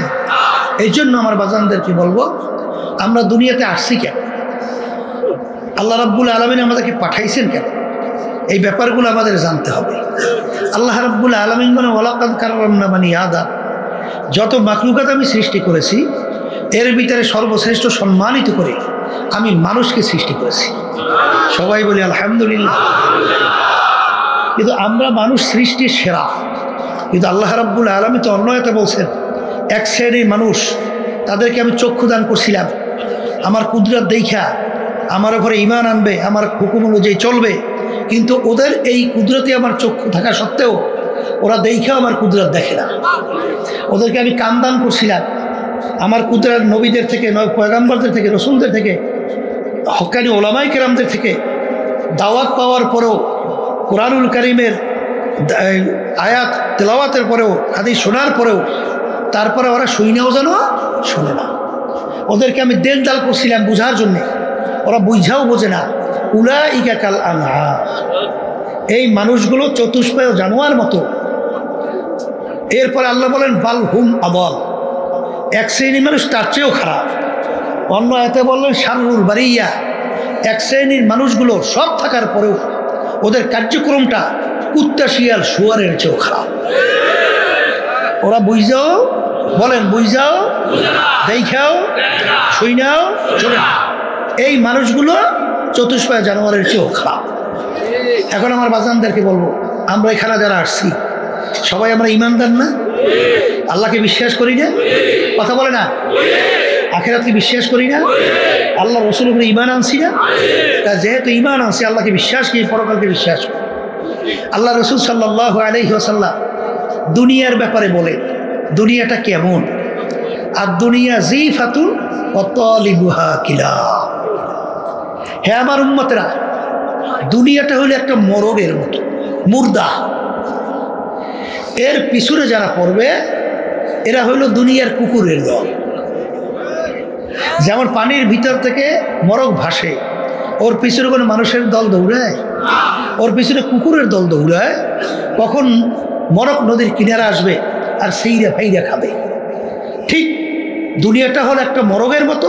[SPEAKER 1] এই জন্য আমার বাজানদেরকে বলবো, আমরা দুনিয়াতে আসছি কেন? আল্লাহ রাব্বুল আলামিন আমাদেরকে পাঠাইছেন কেন? এই ব্যাপারগুলো আমাদের জানতে হবে। আল্লাহ রাব্বুল আলামিন বলেন, ওয়ালাকাদ কাররামনা বানি আদম, যত মাখলুকাত আমি সৃষ্টি করেছি এর ভিতরে সর্বশ্রেষ্ঠ সম্মানিত করে আমি মানুষকে সৃষ্টি করেছি। সবাই বলি আলহামদুলিল্লাহ। কিন্তু আমরা মানুষ সৃষ্টির সেরা, কিন্তু আল্লাহ রাব্বুল আলামিন তো অন্য এতে বলছেন, এক শ্রেণীর মানুষ তাদেরকে আমি চক্ষু দান করছিলাম, আমার কুদরত দেখা আমার উপরে ঈমান আনবে, আমার হুকুম অনুযায়ী চলবে, কিন্তু ওদের এই কুদরতে আমার চক্ষু থাকা সত্ত্বেও ওরা দেখেও আমার কুদরত দেখে না। ওদেরকে আমি কান দান করছিলাম, আমার কুদরত নবীদের থেকে, পয়গম্বরদের থেকে, রসুলদের থেকে, হক্কানি ওলামায়ে কেরামদের থেকে দাওয়াত পাওয়ার পরেও, কোরআনুল কারীমের আয়াত তেলাওয়াতের পরেও, হাদিস শোনার পরেও, তারপরে ওরা শুইনাও যেন শোনে না। ওদেরকে আমি দেন দাল করছিলাম বোঝার জন্যে, ওরা বুঝাও বোঝে না। উলাইকা কাল আনহার, এই মানুষগুলো চতুষ্পায় জানোয়ার মতো। এরপরে আল্লাহ বলেন বাল হুম আদল, এক শ্রেণীর মানুষ তার চেয়েও খারাপ। অন্য আয়াতে বললেন শাররুল বারিয়া, এক শ্রেণীর মানুষগুলো সব থাকার পরেও ওদের কার্যক্রমটা কুত্তা শিয়াল শুয়ারের চেয়েও খারাপ। ওরা বুঝাও, বলেন বুঝাও, দেখাও, শুইনাও, চলে। এই মানুষগুলো চতুষ্পয়া জানোয়ারের চেয়েও খারাপ। এখন আমার বাজানদেরকে বলবো, আমরা এখানে যারা আসছি সবাই আমরা ইমানদার না? আল্লাহকে বিশ্বাস করি না? কথা বলে না? আখিরাতকে বিশ্বাস করি না? আল্লাহ রসুলের উপরে ঈমান আনছি না? তা যেহেতু ঈমান আনছি, আল্লাহকে বিশ্বাস করি, পরকালকে বিশ্বাস করি। আল্লাহ রসুল সাল্লাল্লাহু আলাইহি ওয়াসাল্লাম দুনিয়ার ব্যাপারে বলে, দুনিয়াটা কেমন? আর দুনিয়া জিফাতুন ওয়া তালিবুহা কিলাব। হে আমার উম্মতেরা, দুনিয়াটা হলো একটা মরগের মতো, মুর্দা। এর পিছনে যারা পড়বে এরা হইল দুনিয়ার কুকুরের দল। যেমন পানির ভিতর থেকে মরগ ভাসে, ওর পিছনে কোনো মানুষের দল দৌড়ায়? ওর পিছনে কুকুরের দল দৌড়ায়। কখন মরগ নদীর কিনারে আসবে আর সেইরা ফাইরা খাবে। ঠিক দুনিয়াটা হলো একটা মরগের মতো,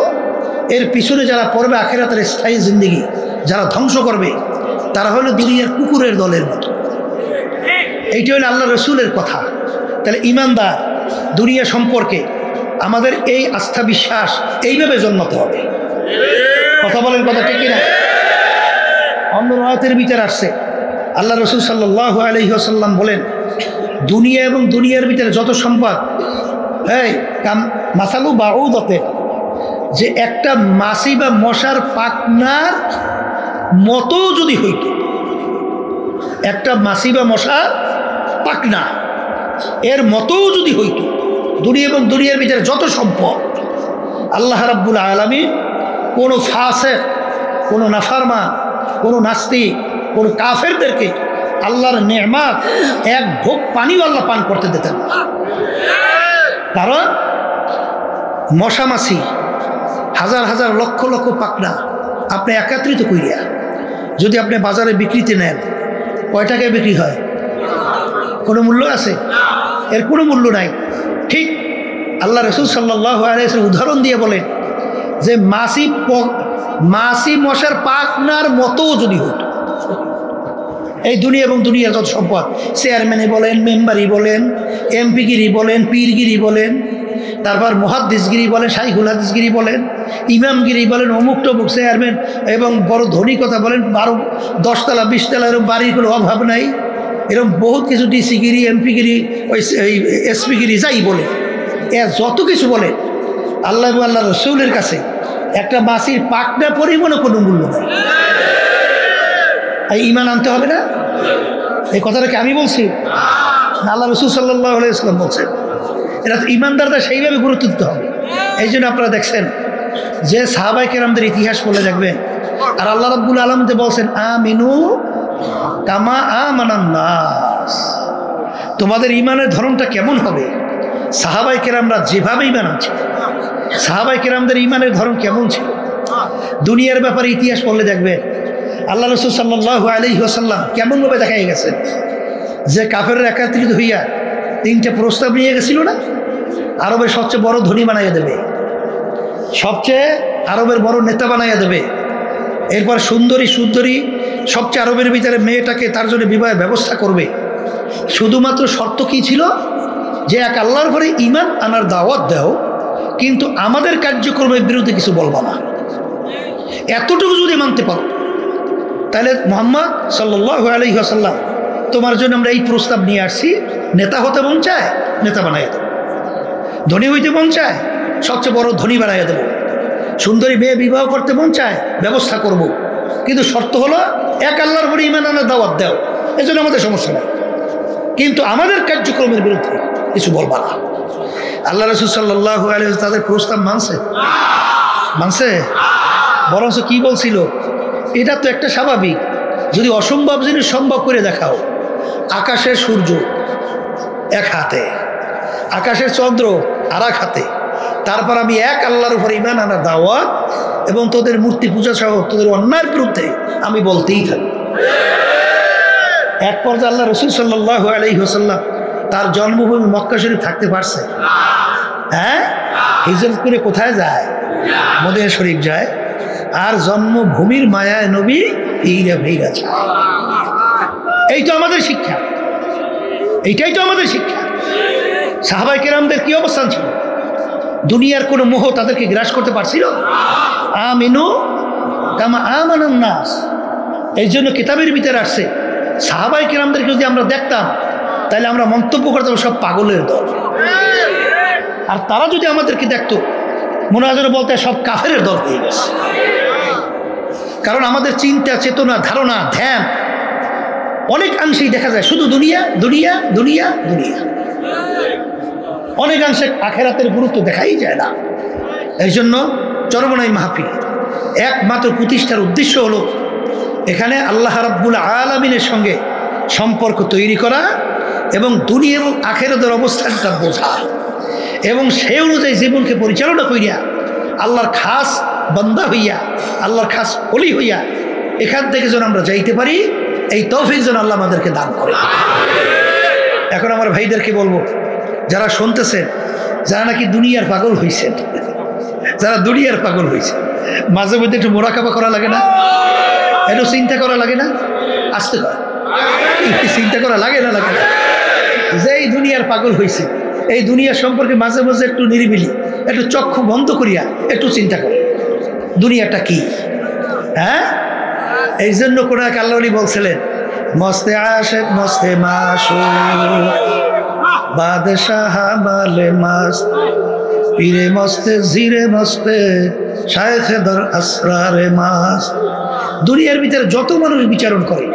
[SPEAKER 1] এর পিছনে যারা পড়বে আখিরাতের স্থায়ী জিন্দেগি যারা ধ্বংস করবে তারা হলো দুনিয়ার কুকুরের দলের মতো। এইটা হলো আল্লাহ রসুলের কথা। তাহলে ইমানদার দুনিয়া সম্পর্কে আমাদের এই আস্থা বিশ্বাস এইভাবে জন্মাতে হবে। কথা বলেন, কথা ঠিক কিনা? অন্য রায়াতের ভিতরে আসছে আল্লাহ রসুল সাল্লাল্লাহু আলাইহি ওয়াসাল্লাম বলেন, দুনিয়া এবং দুনিয়ার ভিতরে যত সম্পদ, এই মাসালু বাউদাতে, যে একটা মাছি বা মশার পাখনার মতো যদি হইত, একটা মাছি বা মশার পাখনা এর মতো যদি হইত, দুনিয়া এবং দুনিয়ার ভিতরে যত সম্পদ, আল্লাহ রাব্বুল আলামিন কোনো ফাসিক, কোনো নাফরমান, কোনো নাস্তিক, কোনো কাফেরদেরকে আল্লাহর নেয়ামত এক ঢোক পানিও আল্লাহ পান করতে দিতেন না। কারণ মশা মাছি হাজার হাজার লক্ষ লক্ষ পাখনা আপনি একত্রিত করিয়া যদি আপনি বাজারে বিক্রিতে নেন, কয় টাকায় বিক্রি হয়? কোনো মূল্য আছে? এর কোনো মূল্য নাই। ঠিক আল্লাহ রসুল সাল্লাল্লাহু আলাইহি ওয়াসাল্লাম উদাহরণ দিয়ে বলেন যে মাছি মশার পাখনার মতো যদি হতো, এই দুনিয়া এবং দুনিয়ার যত সম্পদ, চেয়ারম্যানে বলেন, মেম্বারি বলেন, এমপিগিরি বলেন, পীরগিরি বলেন, তারপর মুহাদ্দিসগিরি বলেন, শাইখুল হাদিসগিরি বলেন, ইমামগিরি বলেন, অমুক টমুক চেয়ারম্যান এবং বড় ধনী কথা বলেন, 10 তলা 20 তলা এরকম বাড়ির কোনো অভাব নাই, এরকম বহুত কিছু ডিসিগিরি, এমপিগিরি, ওই এসপিগিরি যাই বলে, এর যত কিছু বলে, আল্লাহ এবং আল্লাহ রসুলের কাছে একটা মাছির পাখনা পরিমাণও কোনো মূল্য নেই। এই ঈমান আনতে হবে না? এই কথাটা কি আমি বলছি? আল্লাহ রসুল সাল্লাল্লাহু আলাইহি ওয়াসাল্লাম বলছেন। এটা তো ঈমানদাররা সেইভাবে গুরুত্ব দিতে হবে। এই জন্য আপনারা দেখছেন যে সাহাবায়ে কেরামদের ইতিহাস বলে দেখবেন, আর আল্লাহ রাব্বুল আলামিন বলছেন আমিনু কামা আমানান নাস, তোমাদের ঈমানের ধরনটা কেমন হবে? সাহাবায়ে কেরামরা যেভাবে ঈমান আনছে, সাহাবায়ে কেরামদের ঈমানের ধরন কেমন ছিল? দুনিয়ার ব্যাপারে ইতিহাস পড়লে দেখবেন আল্লাহ রসুল সাল্লাল্লাহু আলাইহি ওয়াসাল্লাম কেমনভাবে দেখাই গেছে যে কাফেররা একত্রিত হইয়া 3টে প্রস্তাব নিয়ে গেছিল না, আরবের সবচেয়ে বড় ধনী বানাইয়া দেবে, সবচেয়ে আরবের বড় নেতা বানাইয়া দেবে, এরপর সুন্দরী সবচেয়ে আরবের ভিতরে মেয়েটাকে তার জন্য বিবাহের ব্যবস্থা করবে। শুধুমাত্র শর্ত কি ছিল? যে এক আল্লাহর ঘরে ঈমান আনার দাওয়াত দাও, কিন্তু আমাদের কার্যক্রমের বিরুদ্ধে কিছু বলবা না। এতটুকু যদি মানতে পারো তাহলে মুহাম্মদ সাল্লাল্লাহু আলাইহি ওয়াসাল্লাম তোমার জন্য আমরা এই প্রস্তাব নিয়ে আসছি, নেতা হতে মন চায় নেতা বানাইয়া দেবো, ধনী হইতে মন চায় সবচেয়ে বড় ধনী বানাইয়া দেবো, সুন্দরী মেয়ে বিবাহ করতে মন চায় ব্যবস্থা করব, কিন্তু শর্ত হলো এক আল্লাহর ঘরে ঈমান আনার দাওয়াত দাও। এই জন্য আমাদের সমস্যা নেই, কিন্তু আমাদের কার্যক্রমের বিরুদ্ধে কিছু বলবা না। আল্লাহ রাসূল সাল্লাল্লাহু আলাইহি ওয়াসাল্লাম তাদের প্রস্তাব মানছে বরঞ্চ কি বলছিল? এটা তো একটা স্বাভাবিক, যদি অসম্ভব জিনিস সম্ভব করে দেখাও, আকাশের সূর্য এক হাতে, আকাশের চন্দ্র আর এক হাতে, তারপর আমি এক আল্লাহর উপর ঈমান আনার দাওয়াত এবং তোদের মূর্তি পূজা সহ তোদের অন্যায়ের বিরুদ্ধে আমি বলতেই থাকি। এক পর্যায়ে আল্লাহ রসুল সাল্লাল্লাহু আলাইহি ওয়াসাল্লাম তার জন্মভূমি মক্কা শরীফ থাকতে পারছে? হ্যাঁ, হিজরত করে কোথায় যায়? মদিনা শরীফ যায়। আর জন্মভূমির মায়ায় নবী এইরা ভেইরা যায়। এই তো আমাদের শিক্ষা, এইটাই তো আমাদের শিক্ষা। সাহাবায়ে কেরামদের কি অবস্থান ছিল? দুনিয়ার কোনো মোহ তাদেরকে গ্রাস করতে পারছিল? আমিনু কামা আমানান নাস। এই জন্য কিতাবের ভিতরে আসছে, সাহাবায়ে কেরামদেরকে যদি আমরা দেখতাম তাহলে আমরা মন্তব্য করতাম সব পাগলের দল। আর তারা যদি আমাদেরকে দেখতো মনে হয় যেন বলতে সব কাফেরের দল হয়ে গেছে। কারণ আমাদের চিন্তা, চেতনা, ধারণা, ধ্যান অনেকাংশেই দেখা যায় শুধু দুনিয়া দুনিয়া দুনিয়া দুনিয়া। অনেকাংশে আখেরাতের গুরুত্ব দেখাই যায় না। এই জন্য চরমনাই মাহফিল একমাত্র প্রতিষ্ঠার উদ্দেশ্য হলো এখানে আল্লাহ রাব্বুল আলামিনের সঙ্গে সম্পর্ক তৈরি করা এবং দুনিয়া এবং আখেরাতের অবস্থানটা বোঝা এবং সেই অনুযায়ী জীবনকে পরিচালনা করিয়া আল্লাহর খাস বান্দা হইয়া, আল্লাহর খাস ওলি হইয়া এখান থেকে যেন আমরা যাইতে পারি, এই তৌফিক যেন আল্লাহ আমাদেরকে দান করে। এখন আমার ভাইদেরকে বলবো, যারা শুনতেছেন, যারা নাকি দুনিয়ার পাগল হয়েছেন, যারা দুনিয়ার পাগল হয়েছে, মাঝে মধ্যে একটু মোরাকাবা করা লাগে না? একটু চিন্তা করা লাগে না? আসতে কর, চিন্তা করা লাগে না? লাগে না? যে এই দুনিয়ার পাগল হয়েছে, এই দুনিয়া সম্পর্কে মাঝে মাঝে একটু নিরিবিলি, একটু চক্ষু বন্ধ করিয়া একটু চিন্তা করে দুনিয়াটা কি। হ্যাঁ, এই জন্য কোন এক আল্লাহ ওলি বলছিলেন, মস্তে আশেক মস্তে মাসুক বাদশাহ মালে মাস্ত পীরে মস্তে জিরে মস্তে শায়েখে দর আসরারে মাস। দুনিয়ার ভিতরে যত মানুষ বিচারণ করে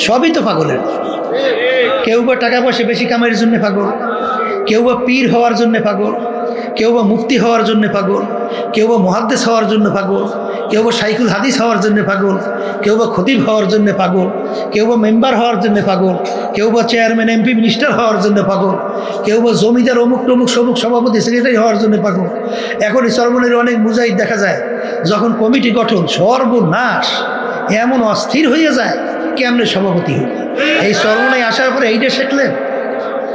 [SPEAKER 1] সবই তো পাগলের। কেউ বা টাকা পয়সা বেশি কামাইয়ের জন্য পাগল, কেউ বা পীর হওয়ার জন্য পাগল, কেউ বা মুফতি হওয়ার জন্য পাগল, কেউ বা মুহাদ্দিস হওয়ার জন্য পাগল, কেউ বা শাইখুল হাদিস হওয়ার জন্য পাগল, কেউ বা খতিব হওয়ার জন্য পাগল, কেউ বা মেম্বার হওয়ার জন্য পাগল, কেউ বা চেয়ারম্যান এমপি মিনিস্টার হওয়ার জন্য পাগল, কেউ বা জমিদার অমুক টমুক সমুক সভাপতি সেক্রেটারি হওয়ার জন্য পাগল। এখন এই চরমনের অনেক মুজাহিদ দেখা যায় যখন কমিটি গঠন সর্বনাশ, এমন অস্থির হয়ে যায় কেমনে সভাপতি হইল। এই চরমনায় আসার পরে এইটা শিখলেন,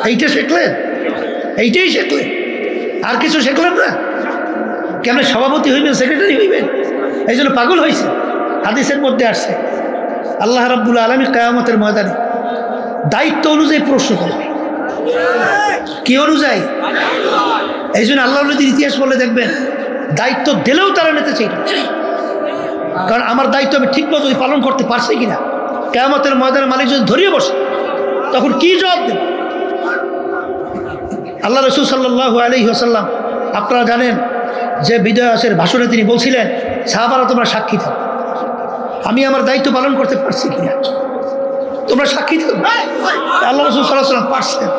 [SPEAKER 1] এইটা শিখলেন, এইটাই শিখলেন, আর কিছু শিখলেন না। কেমনে সভাপতি হইবেন, সেক্রেটারি হইবেন, এই জন্য পাগল হয়েছে। হাদিসের মধ্যে আসছে আল্লাহ রাব্বুল আলামিন কিয়ামতের ময়দানে দায়িত্ব অনুযায়ী প্রশ্ন করবে। কি অনুযায়ী? এই জন্য আল্লাহ নবীর ইতিহাস বলে দেখবেন দায়িত্ব দিলেও তারা নিতে চাইবে, কারণ আমার দায়িত্ব আমি ঠিক মতো পালন করতে পারছি কিনা। কিয়ামতের ময়দানে মালিক যদি ধরিয়ে বসে তখন কি জবাব দেব? আল্লাহ রাসূল সাল্লাল্লাহু আলাইহি ওয়াসাল্লাম আপনারা জানেন যে বিদায়ের ভাষণে তিনি বলছিলেন, সাহাবারা তোমরা সাক্ষী থাকো, আমি আমার দায়িত্ব পালন করতে পারছি কিনা, তোমরা সাক্ষী থাকো। আল্লাহ রাসূল সাল্লাল্লাহু আলাইহি ওয়াসাল্লাম পারছেন,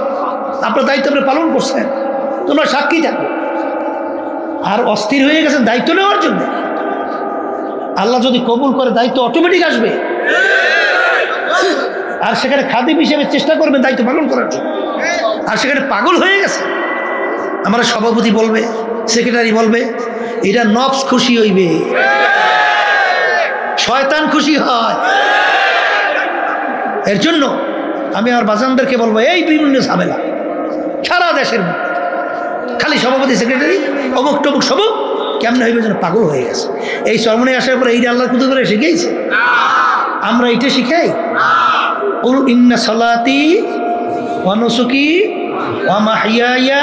[SPEAKER 1] আপনার দায়িত্ব আপনি পালন করছেন, তোমরা সাক্ষী থাকো। আর অস্থির হয়ে গেছেন দায়িত্ব নেওয়ার জন্য। আল্লাহ যদি কবুল করে দায়িত্ব অটোমেটিক আসবে, আর সেখানে খাদিম হিসেবে চেষ্টা করবেন দায়িত্ব পালন করার জন্য। আর সেখানে পাগল হয়ে গেছে, আমার সভাপতি বলবে, সেক্রেটারি বলবে, এটা নফস খুশি হইবে, শয়তান খুশি হয়। এর জন্য আমি আমার বাজানদেরকে বলবো, এই বিভিন্ন ঝামেলা সারা দেশের খালি সভাপতি সেক্রেটারি অমুক টমুক সবুক কেমনে হইবে যেন পাগল হয়ে গেছে। এই চরমনে আসার পরে এইটা আল্লাহ কুতু করে শিখেছে, আমরা এইটা শিখাই। ইন্না সালাতি ওয়া নুসুকি ওয়া মাহইয়ায়া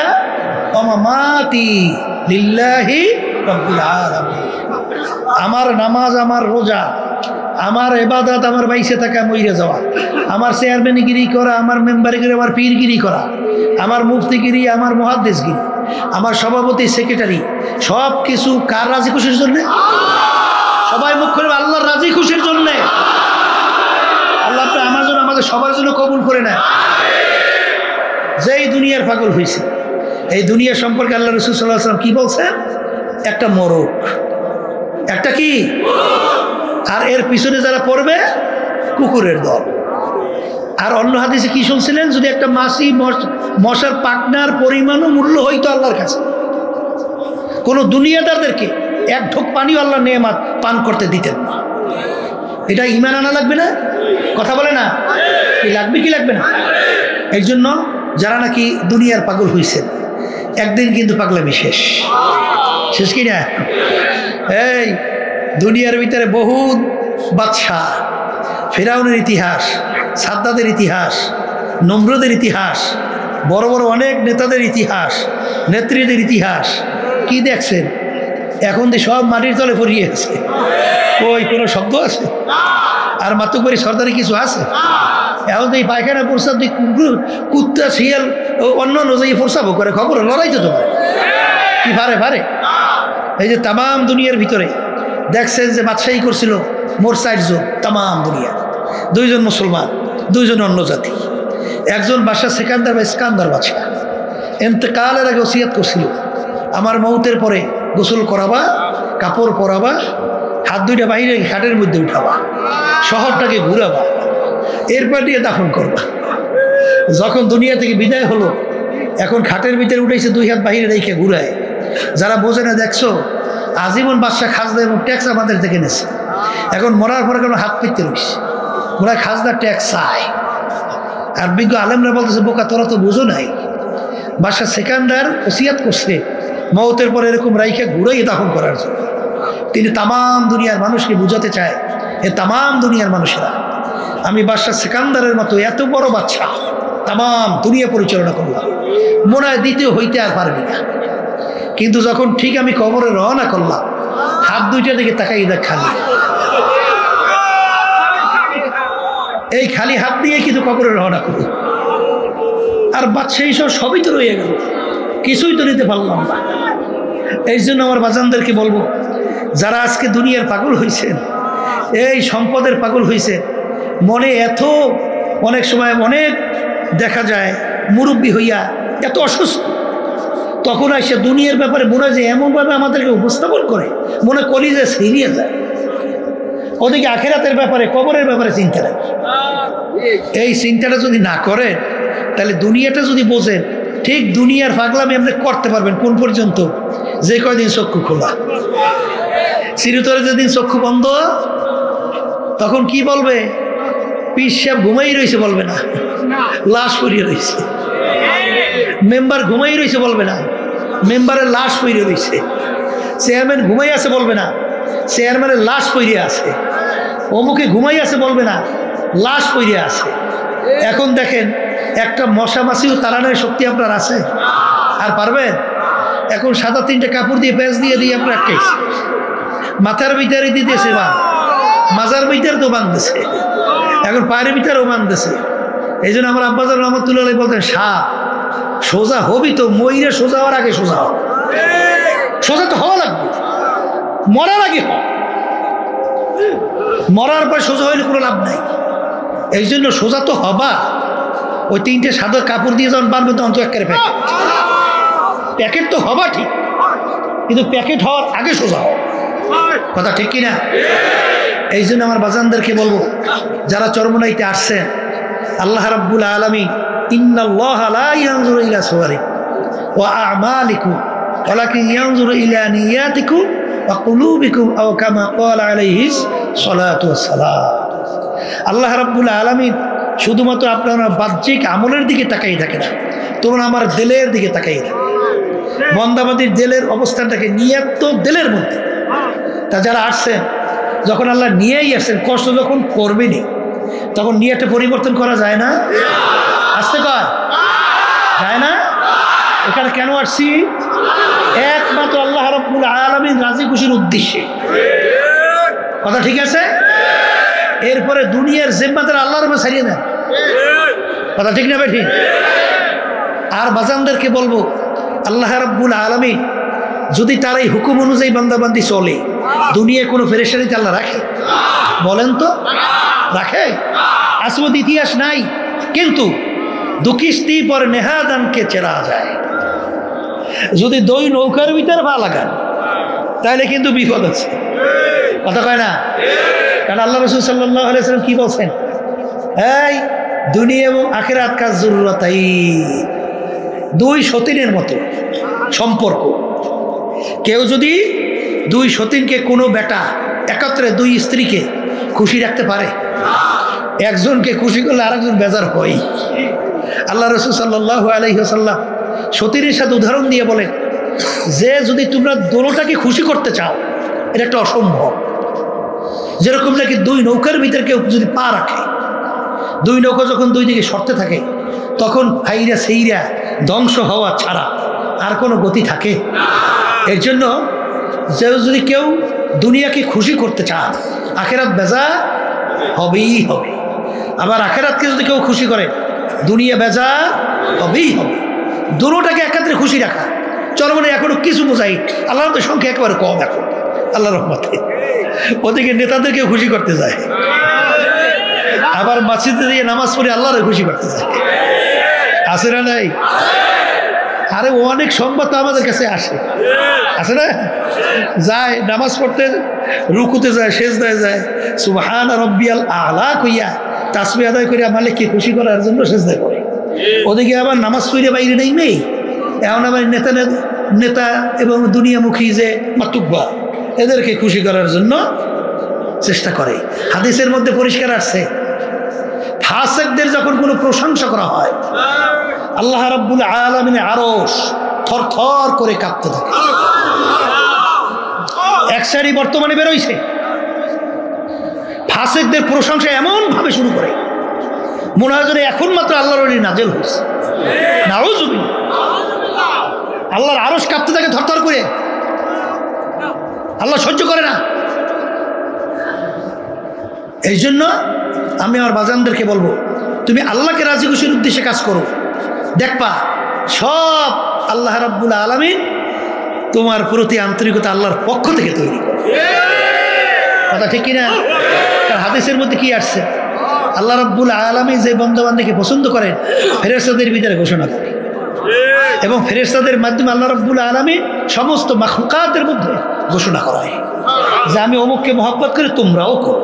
[SPEAKER 1] ওয়া মামাতি লিল্লাহি রাব্বিল আলামিন। আমার নামাজ, আমার রোজা, আমার ইবাদত, আমার বাইসে থাকা মইরে যাওয়া, আমার চেয়ারম্যানগিরি করা, আমার মেম্বারগিরি, আমার পীরগিরি করা, আমার মুফতিগিরি, আমার মুহাদ্দিসগিরি, আমার সভাপতি সেক্রেটারি, সব কিছু কার রাজি খুশির জন্য? সবাই মুখ করে আল্লাহর রাজি খুশির জন্য। আল্লাহ আমার জন্য, আমাদের সবার জন্য কবুল করে নেয়। যেই দুনিয়ার পাগল হয়েছে, এই দুনিয়া সম্পর্কে আল্লাহ রাসূল সাল্লাল্লাহু আলাইহি ওয়াসাল্লাম কি বলছেন? একটা মরক, একটা কি, আর এর পিছনে যারা পড়বে কুকুরের দল। আর অন্য হাদিসে কি শুনছিলেন? যদি একটা মাছি মশার পাকনার পরিমাণও মূল্য হইতো আল্লাহর কাছে, কোনো দুনিয়াদারদেরকে এক ঢোক পানিও আল্লাহ নেয়ামত পান করতে দিতেন না। এটা ঈমান আনা লাগবে না? কথা বলে না? কি লাগবে, কি লাগবে না? এই জন্য যারা নাকি দুনিয়ার পাগল হয়েছেন, একদিন কিন্তু পাগলামি শেষ, শেষ কি না? এই দুনিয়ার ভিতরে বহুত বাদশাহ, ফেরাউনের ইতিহাস, সাদ্দাতের ইতিহাস, নমরুদের ইতিহাস, বড় বড় অনেক নেতাদের ইতিহাস, নেত্রীদের ইতিহাস কি দেখছেন? এখন তো সব মাটির তলে পড়িয়ে আছে। ওই কোনো শব্দ আছে? আর মাতুকবাড়ি সর্দারি কিছু আছে? এখন তো এই পায়খানা প্রস্তাব দিয়ে কুত্তা শিয়াল অন্য অনুযায়ী প্রস্তাবও করে, খবর লড়াই তো তোমার কি পারে। এই যে তামাম দুনিয়ার ভিতরে দেখছেন যে বাদশাহী করছিল মোর 4 জন, তামাম দুনিয়া, 2 জন মুসলমান, 2 জন অন্য জাতি। একজন বাদশাহ সেকান্দার বা ইস্কান্দার বাদশাহ এন্তেকালের আগে ওসিয়াত করছিল, আমার মৌতের পরে গোসল করাবা, কাপড় পরাবা, হাত 2টা বাইরে খাটের মধ্যে উঠাবা, শহরটাকে ঘুরাবা, এরপর দিয়ে দাফন করবা। যখন দুনিয়া থেকে বিদায় হলো, এখন খাটের ভিতরে উঠেছে, 2 হাত বাহিরে রেখে ঘুরায়। যারা বোঝে না, দেখছো আজীবন বাদশাহ খাজনা এবং ট্যাক্স আমাদের থেকে নেছে, এখন মরার পরে কেন হাত পিটতে রয়েছে, ওরা খাজনা ট্যাক্স চায়। আর বিজ্ঞ আলেমরা বলতেছে, বোকা তোরা তো বুঝো নাই, বাদশাহ সেকান্দার ওসিয়াত করছে মওতের পরে এরকম রাইখে ঘুরাই দাফন করার জন্য। তিনি তামাম দুনিয়ার মানুষকে বুঝাতে চায়, এ তামাম দুনিয়ার মানুষেরা, আমি বাদশাহ সেকান্দারের মতো এত বড় বাদশাহ তামাম দুনিয়া পরিচালনা করলাম, মনে হয় দ্বিতীয় হইতে আর পারবি না। কিন্তু যখন ঠিক আমি কবরে রওনা করলাম, হাত 2টা দিকে তাকাই দেখ খালি, এই খালি হাত দিয়ে কিন্তু কবরে রওনা করি। আর বাদশাহী সবই তো রয়ে গেল, কিছুই তো নিতে পারলাম না। এই জন্য আমার বাজানদেরকে বলবো, যারা আজকে দুনিয়ার পাগল হয়েছেন, এই সম্পদের পাগল হয়েছে, মনে এত অনেক সময় অনেক দেখা যায় মুরব্বী হইয়া এত অসুস্থ, তখন এসে দুনিয়ার ব্যাপারে মনে হয় যে এমনভাবে আমাদেরকে উপস্থাপন করে, মনে করি যে সিরিয়াস যায়। ওদিকে আখেরাতের ব্যাপারে, কবরের ব্যাপারে চিন্তা নেই। এই চিন্তাটা যদি না করেন, তাহলে দুনিয়াটা যদি বোঝেন, ঠিক দুনিয়ার পাগলামি আপনি করতে পারবেন কোন পর্যন্ত? যে কয়দিন চক্ষু খোলা, চিরতরে যেদিন চক্ষু বন্ধ, তখন কি বলবে? পীর সাহেব ঘুমাই রয়েছে বলবে না, লাশ পড়িয়ে রয়েছে। মেম্বার ঘুমাই রয়েছে বলবে না, মেম্বারের লাশ পড়িয়ে রয়েছে। চেয়ারম্যান ঘুমাই আছে বলবে না, চেয়ারম্যানের লাশ পড়িয়ে আছে। অমুকে ঘুমাই আছে বলবে না, লাশ পড়িয়ে আছে। এখন দেখেন, একটা মশা মাছিও তাড়ানোর শক্তি আপনার আছে? আর পারবেন? এখন সাদা 3টে কাপড় দিয়ে প্যাঁচ দিয়ে আপনার আটকাইছে, মাথার ভিতরে দিতেছে, বা মাজার ভিতরে তো বাঁধতেছে, এখন পায়ের ভিতরেও বাঁধতেছে। এই জন্য আমার আব্বাজান রহমতুল্লাহ বলতেন, সাপ সোজা হবি তো মইরে সোজা হওয়ার আগে সোজা হও, সোজা তো হওয়া লাগবে, মরার আগে হও, মরার পর সোজা হইলে কোনো লাভ নাই। এই জন্য সোজা তো হবা, ওই 3টে সাদা কাপড় দিয়ে যখন বাঁধবে তখন তো একেবারে প্যাকেট তো হবা ঠিক, কিন্তু প্যাকেট হওয়ার আগে সোজা হও, কথা ঠিক কিনা? এই জন্য আমার বাজানদেরকে বলবো, যারা চরমনাইতে আসছেন, আল্লাহ রাব্বুল আলামিন ইন্নাল্লাহা লা ইয়ানজুরু ইলা সুওয়ারিকুম ওয়া আ'মালিকুম ওয়ালাকিন ইয়ানজুরু ইলা নিয়াতিকুম ওয়া কুলুবিকুম আও কামা ক্বালা আলাইহিস সালাতু ওয়াস সালাম। আল্লাহ রাব্বুল আলামিন শুধুমাত্র আপনারা বাহ্যিক আমলের দিকে তাকাই থাকে না, তখন আমার দিলের দিকে তাকাই থাকে। বন্দাবাদীর দিলের অবস্থানটাকে, নিয়ত তো দিলের মধ্যে। তা যারা আসছেন, যখন আল্লাহ নিয়েই আসছেন, কষ্ট যখন করবেনি, তখন নিয়তটা পরিবর্তন করা যায় না? আসতে কয় যায় না? এখানে কেন আসছি? একমাত্র আল্লাহ রাব্বুল আলামিন রাজি খুশির উদ্দেশ্যে, কথা ঠিক আছে? এরপরে দুনিয়ার জিম্মাদার আল্লাহর উপর ছাড়িয়ে দেন, কথা ঠিক না ভাই? ঠিক। আর বাজানদেরকে বলবো, আল্লাহ রাব্বুল আলামিন যদি তার এই হুকুম অনুযায়ী বান্দাবান্দি চলে, দুনিয়ায় কোনো পেরেশানিতে আল্লাহ রাখে? বলেন তো, রাখে? আসবদ ইতিহাস নাই, কিন্তু দুকিস্তি পর নেহাদানকে চেরা যায়। যদি 2 নৌকার ভিতরে পা লাগান, তাহলে কিন্তু বিপদ আছে, কথা কয় না? কারণ আল্লাহ রাসূল সাল্লাল্লাহু আলাইহি ওয়াসাল্লাম কি বলছেন? এই দুনিয়া এবং আখিরাত কাজ জরুরতাই, 2 সতীনের মতো সম্পর্ক। কেউ যদি 2 সতীনকে, কোনো বেটা একত্রে 2 স্ত্রীকে খুশি রাখতে পারে? একজনকে খুশি করলে আরেকজন বেজার হয়। আল্লাহ রাসূল সাল্লাল্লাহু আলাইহি ওয়াসাল্লাম সতীর সাথে উদাহরণ দিয়ে বলেন যে যদি তোমরা দোনোটাকে খুশি করতে চাও, এটা একটা অসম্ভব। যেরকম নাকি দুই নৌকার ভিতরে কেউ যদি পা রাখে, দুই নৌকা যখন দুই দিকে সরতে থাকে তখন হাইরা সেইরা ধ্বংস হওয়া ছাড়া আর কোনো গতি থাকে? এর জন্য যে যদি কেউ দুনিয়াকে খুশি করতে চান, আখেরাত বেজা হবেই হবে। আবার আখেরাতকে যদি কেউ খুশি করে, দুনিয়া বেজা হবেই হবে। দুটোটাকে একাত্রে খুশি রাখা চরমনে এখনো কিছু বোঝাই। আল্লাহর তো সংখ্যা একেবারে কম এখন, আল্লাহর রহমতে। ওদিকে নেতাদেরকে খুশি করতে যায়, আবার মসজিদে দিয়ে নামাজ পড়ে আল্লাহরে খুশি করতে যায়। আছে না নাই? আরে অনেক সংবাদ তো আমাদের কাছে আসে, আছে না? যায় নামাজ পড়তে, রুকুতে যায়, সেজদায় যায়, সুবহান রাব্বিয়াল আলা কইয়া তাসবিহ আদায় করিয়া মালিককে খুশি করার জন্য সেজদা করে। ওদিকে আবার নামাজ পড়ে বাইরে নেই মেয়ে, এখন আবার নেতা এবং দুনিয়ামুখী যে মাতুব্বা, এদেরকে খুশি করার জন্য চেষ্টা করে। হাদিসের মধ্যে পরিষ্কার আসছে, ফাসিকদের যখন কোনো প্রশংসা করা হয়, আল্লাহ রাব্বুল আলামিনের আরশ থরথর করে কাঁপতে থাকে। এক সারি বর্তমানে বেরোইছে, ফাসিকদের প্রশংসা এমন ভাবে শুরু করে মনে হয় যেন এখন মাত্র আল্লাহর ওলি নাজেল হয়েছে। নাউযুবিল্লাহ, আল্লাহর আরশ কাঁপতে থাকে থরথর করে, আল্লাহ সহ্য করে না। এই জন্য আমি আমার বাজানদেরকে বলবো, তুমি আল্লাহকে রাজি খুশির উদ্দেশ্যে কাজ করো, দেখবা সব আল্লাহ রাব্বুল আলামিন তোমার প্রতি আন্তরিকতা আল্লাহর পক্ষ থেকে তৈরি করে। কথা ঠিক কিনা? কারণ হাদিসের মধ্যে কি আসছে, আল্লাহ রাব্বুল আলামিন যে বন্দাবান্দাকে পছন্দ করেন ফেরেশতাদের ভিতরে ঘোষণা করে, এবং ফেরেশতাদের মাধ্যমে আল্লাহ রাব্বুল আলামিন সমস্ত মাখলুকাতের মধ্যে ঘোষণা করায় যে আমি অমুককে মহব্বত করি, তোমরাও করো।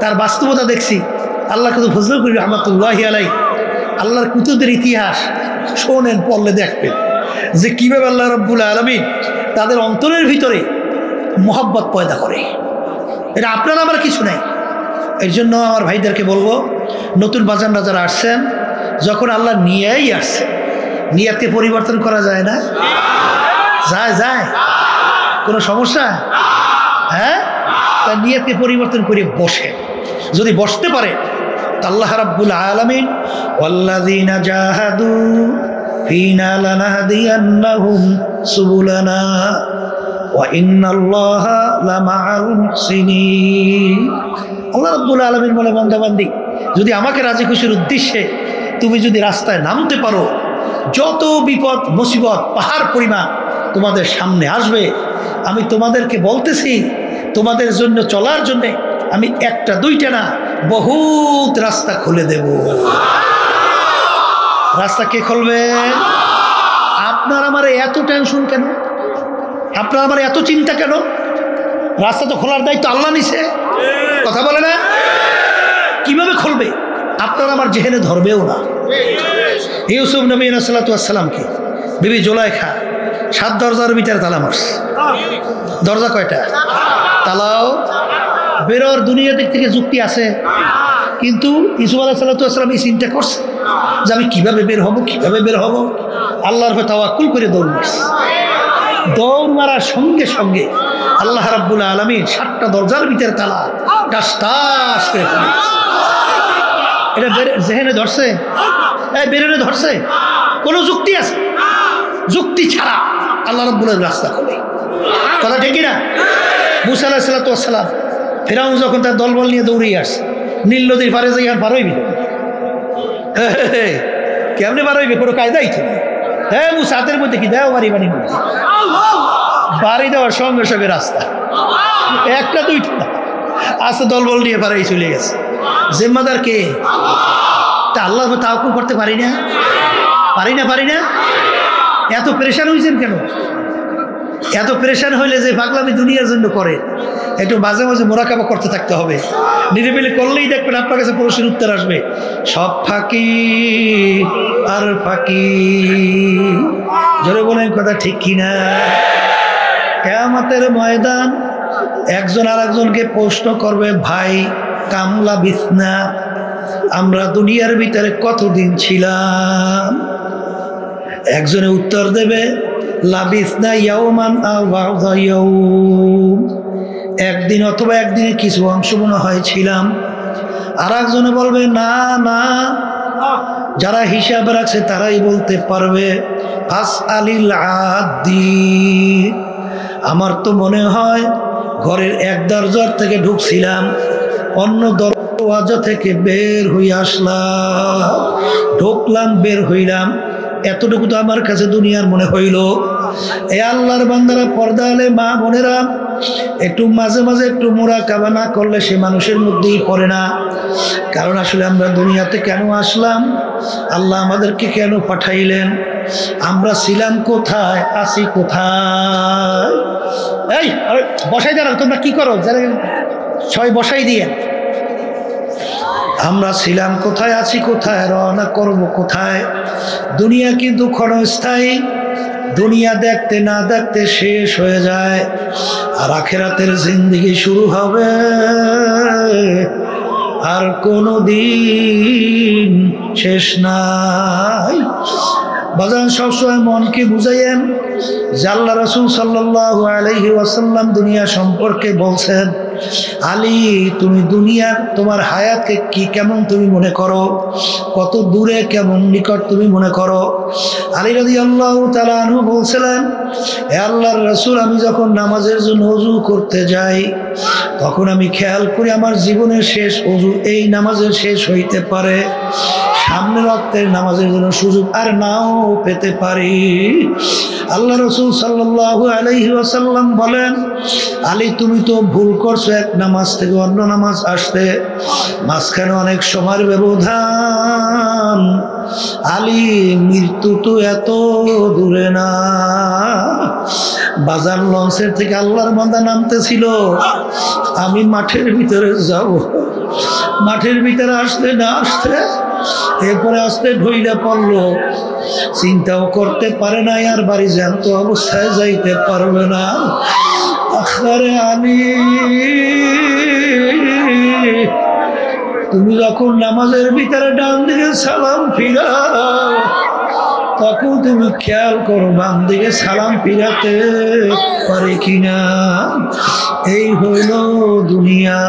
[SPEAKER 1] তার বাস্তবতা দেখছি। আল্লাহ কিন্তু ফজল করি রহমাতুল্লাহি আলাইহি আল্লাহর কুতুবের ইতিহাস শোনেন, পড়লে দেখবেন যে কীভাবে আল্লাহ রাব্বুল আলামিন তাদের অন্তরের ভিতরে মহব্বত পয়দা করে। এটা আপনার আমার কিছু নাই। এর জন্য আমার ভাইদেরকে বলবো, নতুন বাজানরা যারা আসছেন, যখন আল্লাহ নিয়েই আসছে, নিয়াতকে পরিবর্তন করা যায় না? যায় যায়? কোনো সমস্যা? হ্যাঁ, তার নিয়াতকে পরিবর্তন করে বসে, যদি বসতে পারে আল্লাহ রাব্বুল আলামিন ওয়াল্লাযীনা জাহাদু ফীনা লানাহদিয়ান্নাহুম সুবুলানা ওয়া ইন্নাল্লাহা লামাআল মুহসিনিন। আল্লাহ রাব্বুল আলামিন বলে, বান্দাবান্দি যদি আমাকে রাজি খুশির উদ্দেশ্যে তুমি যদি রাস্তায় নামতে পারো, যত বিপদ মুসিবত পাহাড় পরিমাণ তোমাদের সামনে আসবে, আমি তোমাদেরকে বলতেছি তোমাদের জন্য চলার জন্যে আমি একটা দুইটা না বহুত রাস্তা খুলে দেব। রাস্তা কে খুলবে? আপনার আমার এত টেনশন কেন? আপনার আমার এত চিন্তা কেন? রাস্তা তো খোলার দায়িত্ব আল্লাহ নিছে, কথা বলে না? কিভাবে খুলবে? আপনার আমার জেহেনে ধরবেও না। ইউসুফ নবী আলাইহিস সালাতু ওয়াস সালামকে বিবি জুলাইখা 7 দরজার ভিতরে তালা মারছে। দরজা কয়টা? তালাও বেরোর দুনিয়া দিক থেকে যুক্তি আছে, কিন্তু ইউসুফ আলাইহিস সালাতু ওয়াস সালাম এই চিন্তা করছে যে আমি কিভাবে বের হব, কিভাবে বের হব। আল্লাহর উপর তাওয়াক্কুল করে দৌড় মারছে। দৌড় মারার সঙ্গে সঙ্গে আল্লাহ রাব্বুল আলামিন 7টা দরজার ভিতরে তালা টাস টাস করে ফেলেছে। এটা জেহেনে ধরছে, বেরেনে ধরছে? কোনো যুক্তি আছে? যুক্তি ছাড়া আল্লাহ রাব্বুল আলামিন রাস্তা খোলে। কথা ঠিক না? মুসা আলাইহিস সালাতু ওয়াস সালাম ফিরআউন যখন তার দলবল নিয়ে দৌড়িয়ে আসে, নীল নদীর পারে যাই আর পার হইবি কেমনে পার হইবে? কোনো কায়দাই তো নেই। হ্যাঁ, মুসা হাতের মধ্যে কি দেও বাড়ি বাড়ি মধ্যে বাড়ি দেওয়ার সঙ্গে সঙ্গে রাস্তা একটা দুইটা আস্তে দলবল নিয়ে পারাই চলে গেছে। জিম্মাদার কে? তা আল্লাহ তাওয়াক্কুল করতে পারি না, পারি না, পারি না। এত প্রেশার হয়েছেন কেন? এত প্রেশার হইলে যে পাগলামি দুনিয়ার জন্য করে, একটু মাঝে মাঝে মোরাকাবা করতে থাকতে হবে। নিরিবিলি করলেই দেখবেন আপনার কাছে প্রশ্নের উত্তর আসবে। সব ফাঁকি আর ফাঁকি, জোরে বলেন কথা ঠিক কিনা? কিয়ামতের ময়দান একজন আর একজনকে প্রশ্ন করবে, ভাই কামলা বিছনা, আমরা দুনিয়ার ভিতরে কতদিন ছিলাম? একজনে উত্তর দেবে লাবিসনা ইয়াওমান আও বা'দা ইয়াওম, একদিন অথবা একদিনের কিছু অংশ মনে হয় ছিলাম। আর একজনে বলবে না না, যারা হিসাব রাখছে তারাই বলতে পারবে। আসআলিল আদি, আমার তো মনে হয় ঘরের এক দরজা থেকে ঢুকছিলাম, অন্য দরওয়াজা থেকে বের হয়ে আসলাম, ঢুকলাম বের হইলাম, এতটুকু তো আমার কাছে দুনিয়ার মনে হইল। এ আল্লাহর বান্দারা, পর্দা আলে মা বোনেরা, একটু মাঝে মাঝে একটু মুরাকাবা না করলে সে মানুষের মধ্যেই পড়ে না। কারণ আসলে আমরা দুনিয়াতে কেন আসলাম, আল্লাহ আমাদেরকে কেন পাঠাইলেন, আমরা ছিলাম কোথায়, আছি কোথায়? এই বসাই দাঁড়াও, তোমরা কি করো? যারা সবাই বসাই দিয়ে, আমরা ছিলাম কোথায়, আছি কোথায়, রওনা করবো কোথায়? দুনিয়া কিন্তু ক্ষণস্থায়ী, দুনিয়া দেখতে না দেখতে শেষ হয়ে যায়। আর আখিরাতের জিন্দেগি শুরু হবে, আর কোনো দিন শেষ নাই। বাজান সবসময় মনকে বুঝাইয়েন যে আল্লাহ রাসূল সাল্লাল্লাহু আলাইহি ওয়াসাল্লাম দুনিয়া সম্পর্কে বলছেন, আলী তুমি দুনিয়ার তোমার হায়াতকে কি কেমন তুমি মনে করো, কত দূরে কেমন নিকট তুমি মনে করো? আলী রাদিয়াল্লাহু তাআলা আনহু বলছিলেন, হে আল্লাহর রাসূল, আমি যখন নামাজের জন্য ওযু করতে যাই তখন আমি খেয়াল করি আমার জীবনের শেষ ওযু এই নামাজের শেষ হইতে পারে, সামনের ওয়াক্তের নামাজের জন্য সুযোগ আর নাও পেতে পারি। আল্লাহ রাসূল সাল্লাল্লাহু আলাইহি ওয়াসাল্লাম বলেন, আলী তুমি তো ভুল করছো এক নামাজ থেকে অন্য নামাজ আসতে, মাঝখানে অনেক সময়ের ব্যবধান। আলী মৃত্যু তো এত দূরে না। বাজার লঞ্চের থেকে আল্লাহর বান্দা নামতেছিল, আমি মাঠের ভিতরে যাব, মাঠের ভিতরে আসতে না আসতে এরপরে আসতে ঢইলা পড়লো, চিন্তাও করতে পারে না আর বাড়ি জ্যান্ত অবস্থায় যাইতে পারবে না। আখরে আলী তুমি যখন নামাজের ভিতরে ডান দিকে সালাম ফিরাও তখন তুমি খেয়াল করো বাম দিকে সালাম ফিরাতে পারে কিনা। এই হইল দুনিয়া।